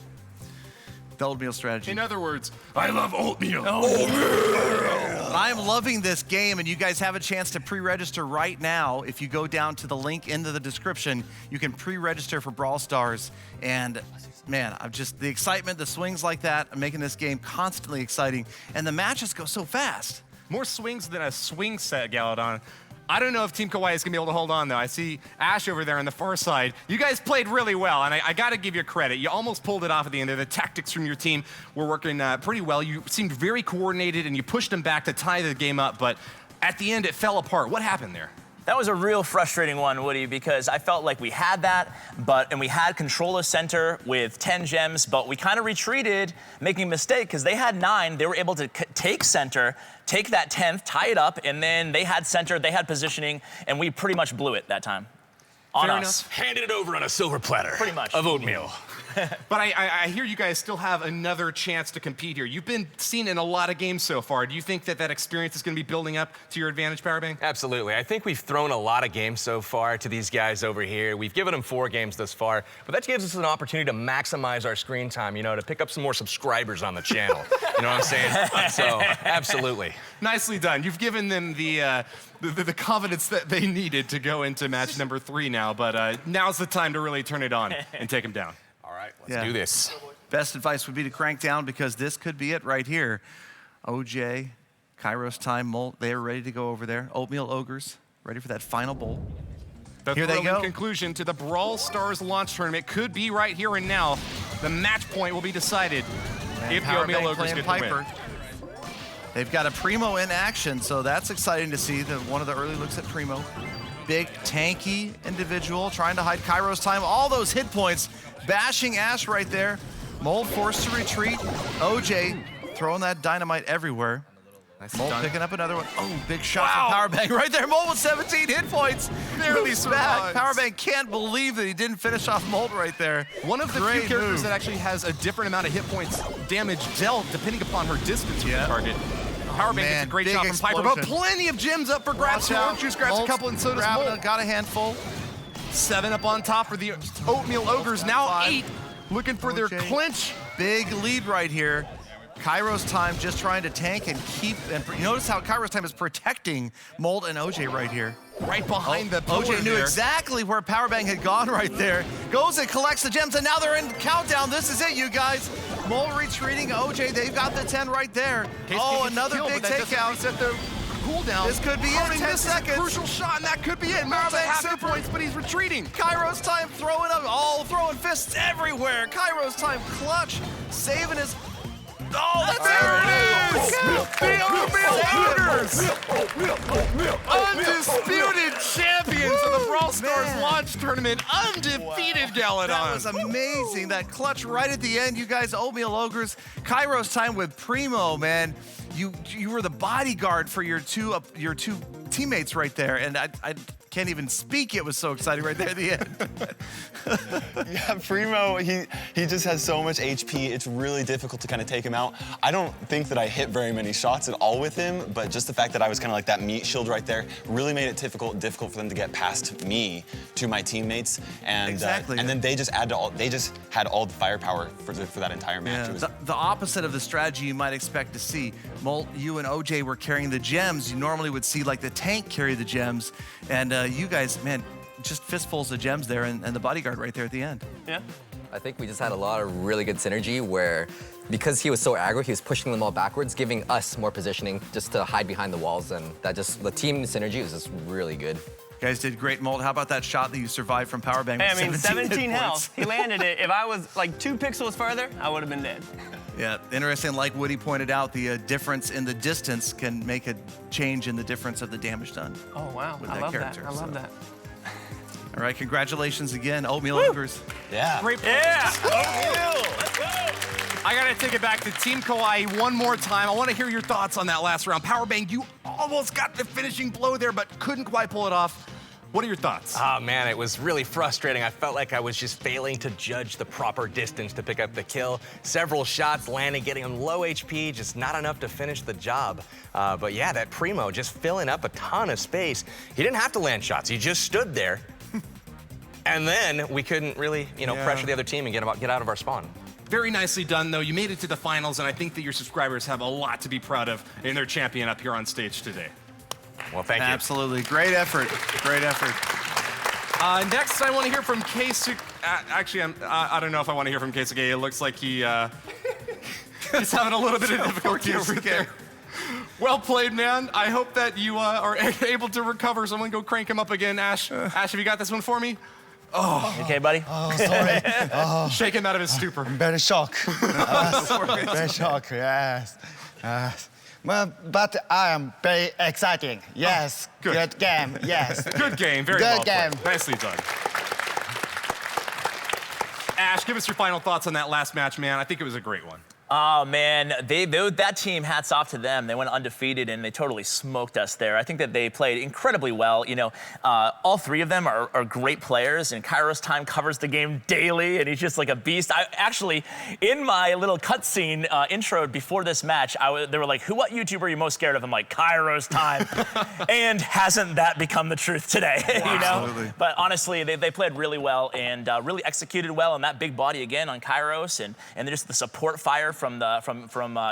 The oatmeal strategy. In other words, I love oatmeal. I'm loving this game, and you guys have a chance to pre-register right now. If you go down to the link into the description, you can pre-register for Brawl Stars. And man, I'm just, the excitement, the swings like that, are making this game constantly exciting. And the matches go so fast. More swings than a swing set, Galadon. I don't know if Team Kawaii is going to be able to hold on, though. I see Ash over there on the far side. You guys played really well, and I got to give you credit. You almost pulled it off at the end there. The tactics from your team were working pretty well. You seemed very coordinated, and you pushed them back to tie the game up, but at the end, it fell apart. What happened there? That was a real frustrating one, Woody, because I felt like we had that, and we had control of center with 10 gems, but we kind of retreated, making a mistake, because they had 9. They were able to take center, take that 10th, tie it up, and then they had center, they had positioning, and we pretty much blew it that time. On Fair us. enough. Handed it over on a silver platter. Pretty much. Of oatmeal. But I hear you guys still have another chance to compete here. You've been seen in a lot of games so far. Do you think that experience is going to be building up to your advantage, Powerbank? Absolutely. I think we've thrown a lot of games so far to these guys over here. We've given them 4 games thus far, but that gives us an opportunity to maximize our screen time, you know, to pick up some more subscribers on the channel. You know what I'm saying? So, absolutely. Nicely done. You've given them the confidence that they needed to go into match number 3 now, but now's the time to really turn it on and take them down. All right, let's do this. Best advice would be to crank down because this could be it right here. OJ, Kairos time, Molt, they are ready to go over there. Oatmeal Ogres, ready for that final bowl. The Here they go. conclusion to the Brawl Stars launch tournament could be right here and now. The match point will be decided if the Oatmeal Ogres get the win. They've got a Primo in action, so that's exciting to see. One of the early looks at Primo. Big, tanky individual trying to hide Kairos time. All those hit points, bashing Ash right there. Mold forced to retreat. OJ throwing that dynamite everywhere. Mold picking up another one. Oh, big shot from Powerbank right there. Mold with 17 hit points. Barely back. Powerbank can't believe that he didn't finish off Mold right there. One of the few characters that actually has a different amount of hit points damage dealt depending upon her distance from the target. Powerbank gets a great shot from Piper, but plenty of gems up for grabs. Orange Juice grabs a couple, and so does Molt. Got a handful. 7 up on top for the Oatmeal Ogres. Now 8, looking for their clinch. Big lead right here. Kairos time just trying to tank and keep. And you notice how Kairos time is protecting Molt and OJ right here. Right behind the pillar OJ knew there. exactly where Powerbank had gone right there. Goes and collects the gems, and now they're in countdown. This is it, you guys. Molt retreating. OJ, they've got the 10 right there. Another big takeout. Set the cooldown. This could be it. 10 seconds. Crucial shot, and that could be it. Molt's at half hit points, but he's retreating. Kairos time throwing fists everywhere. Kairos time clutch, saving his. Oh, there it is! The Oatmeal Ogres! Undisputed champions of the Brawl Stars launch tournament. Undefeated Galadon. That was amazing. That clutch right at the end. You guys, Oatmeal Ogres. Kairos time with Primo, man. You were the bodyguard for your two teammates right there, and I can't even speak. It was so exciting right there at the end. Yeah, Primo, he just has so much HP. It's really difficult to kind of take him out. I don't think that I hit very many shots at all with him, but just the fact that I was kind of like that meat shield right there really made it difficult for them to get past me to my teammates. And and then they just had all the firepower for that entire match. Yeah. The opposite of the strategy you might expect to see. Molt, you and OJ were carrying the gems. You normally would see like the tank carry the gems, and you guys, man, just fistfuls of gems there, and the bodyguard right there at the end. Yeah. I think we just had a lot of really good synergy where, because he was so aggro, he was pushing them all backwards, giving us more positioning just to hide behind the walls, and the team synergy was just really good. You guys did great, Molt. How about that shot that you survived from Powerbank? Hey, I mean, 17 hit health. He landed it. If I was like 2 pixels further, I would have been dead. Yeah, interesting. Like Woody pointed out, the difference in the distance can make a change in the difference of the damage done. Oh, wow. I love that. I love that. All right, congratulations again, Oatmeal Ogres. Yeah. Great play. Yeah. Oatmeal. Let's go. I got to take it back to Team Kawaii one more time. I want to hear your thoughts on that last round. Powerbank, you almost got the finishing blow there, but couldn't quite pull it off. What are your thoughts? Oh, man, it was really frustrating. I felt like I was just failing to judge the proper distance to pick up the kill. Several shots landing, getting him low HP, just not enough to finish the job. But yeah, that Primo just filling up a ton of space. He didn't have to land shots. He just stood there. And then we couldn't really, pressure the other team and get out of our spawn. Very nicely done, though. You made it to the finals, and I think that your subscribers have a lot to be proud of in their champion up here on stage today. Well, thank you. Absolutely. Great effort. Great effort. Next, I want to hear from Keisuke. Actually, I don't know if I want to hear from Keisuke. It looks like he's having a little bit of difficulty over there. Well played, man. I hope that you are able to recover. Someone go crank him up again. Ash, have you got this one for me? Oh. You okay, buddy? Oh, sorry. Shake him out of his stupor. I'm very shocked. Very shocked, yes. But I am very exciting. Yes, good game, yes. Good game, very good well game. played. Nicely done. Ash, give us your final thoughts on that last match, man. I think it was a great one. Oh, man, that team, hats off to them. They went undefeated, and they totally smoked us there. I think that they played incredibly well. You know, all three of them are great players, and Kairos Time covers the game daily, and he's just like a beast. I actually, in my little cutscene intro before this match, they were like, what YouTuber are you most scared of? I'm like, Kairos Time. And hasn't that become the truth today, you know? Absolutely. But honestly, they played really well and really executed well on that big body again on Kairos, and just the support fire from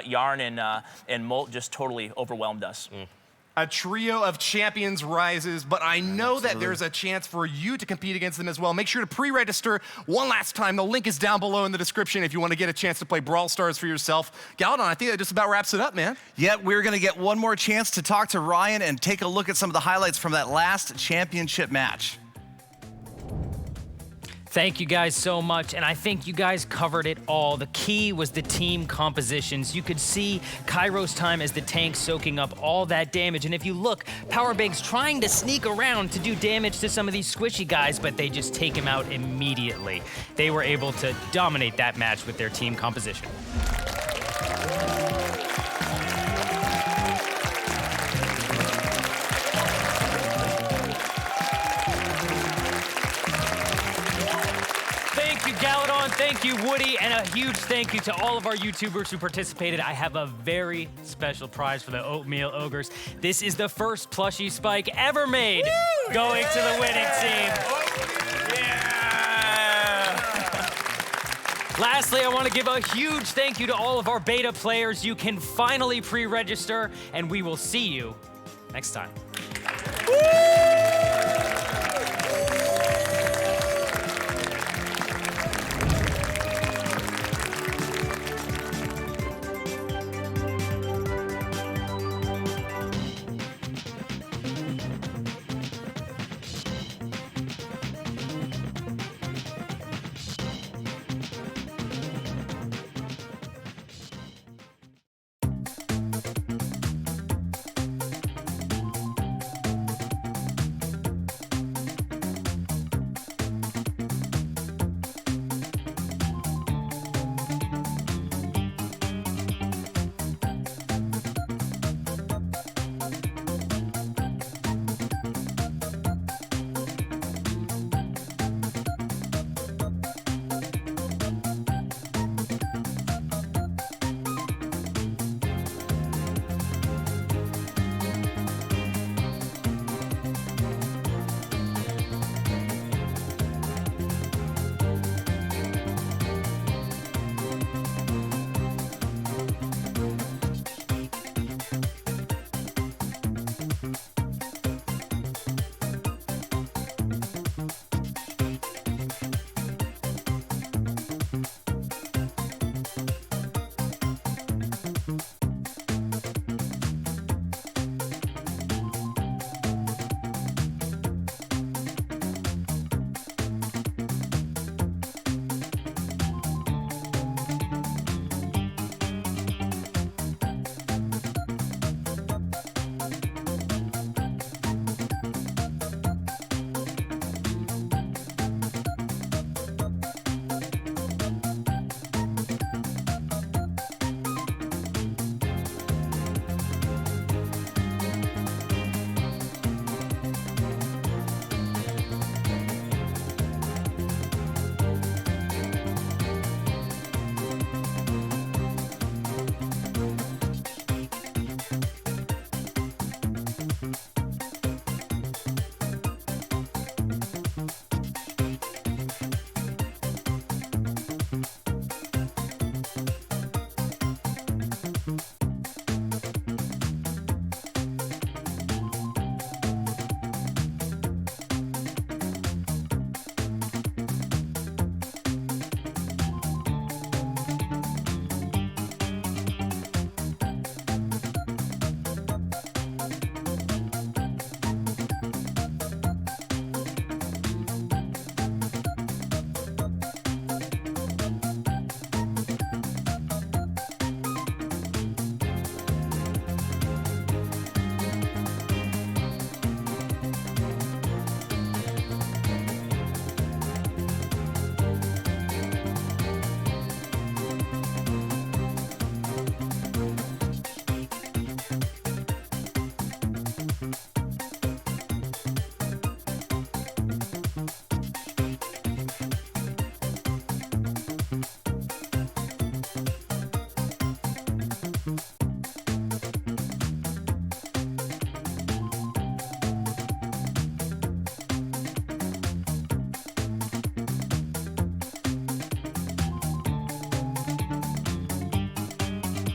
Yarn and Molt just totally overwhelmed us. A trio of champions rises, but I know that there's a chance for you to compete against them as well. Make sure to pre-register one last time. The link is down below in the description if you want to get a chance to play Brawl Stars for yourself. Galadon, I think that just about wraps it up, man. Yep, we're going to get one more chance to talk to Ryan and take a look at some of the highlights from that last championship match. Thank you guys so much, and I think you guys covered it all. The key was the team compositions. You could see Kairos Time as the tank soaking up all that damage, and if you look, Powerbank's trying to sneak around to do damage to some of these squishy guys, but they just take him out immediately. They were able to dominate that match with their team composition. Galadon, thank you, Woody, and a huge thank you to all of our YouTubers who participated. I have a very special prize for the Oatmeal Ogres. This is the first plushie Spike ever made going to the winning team. Lastly, I want to give a huge thank you to all of our beta players. You can finally pre-register, and we will see you next time.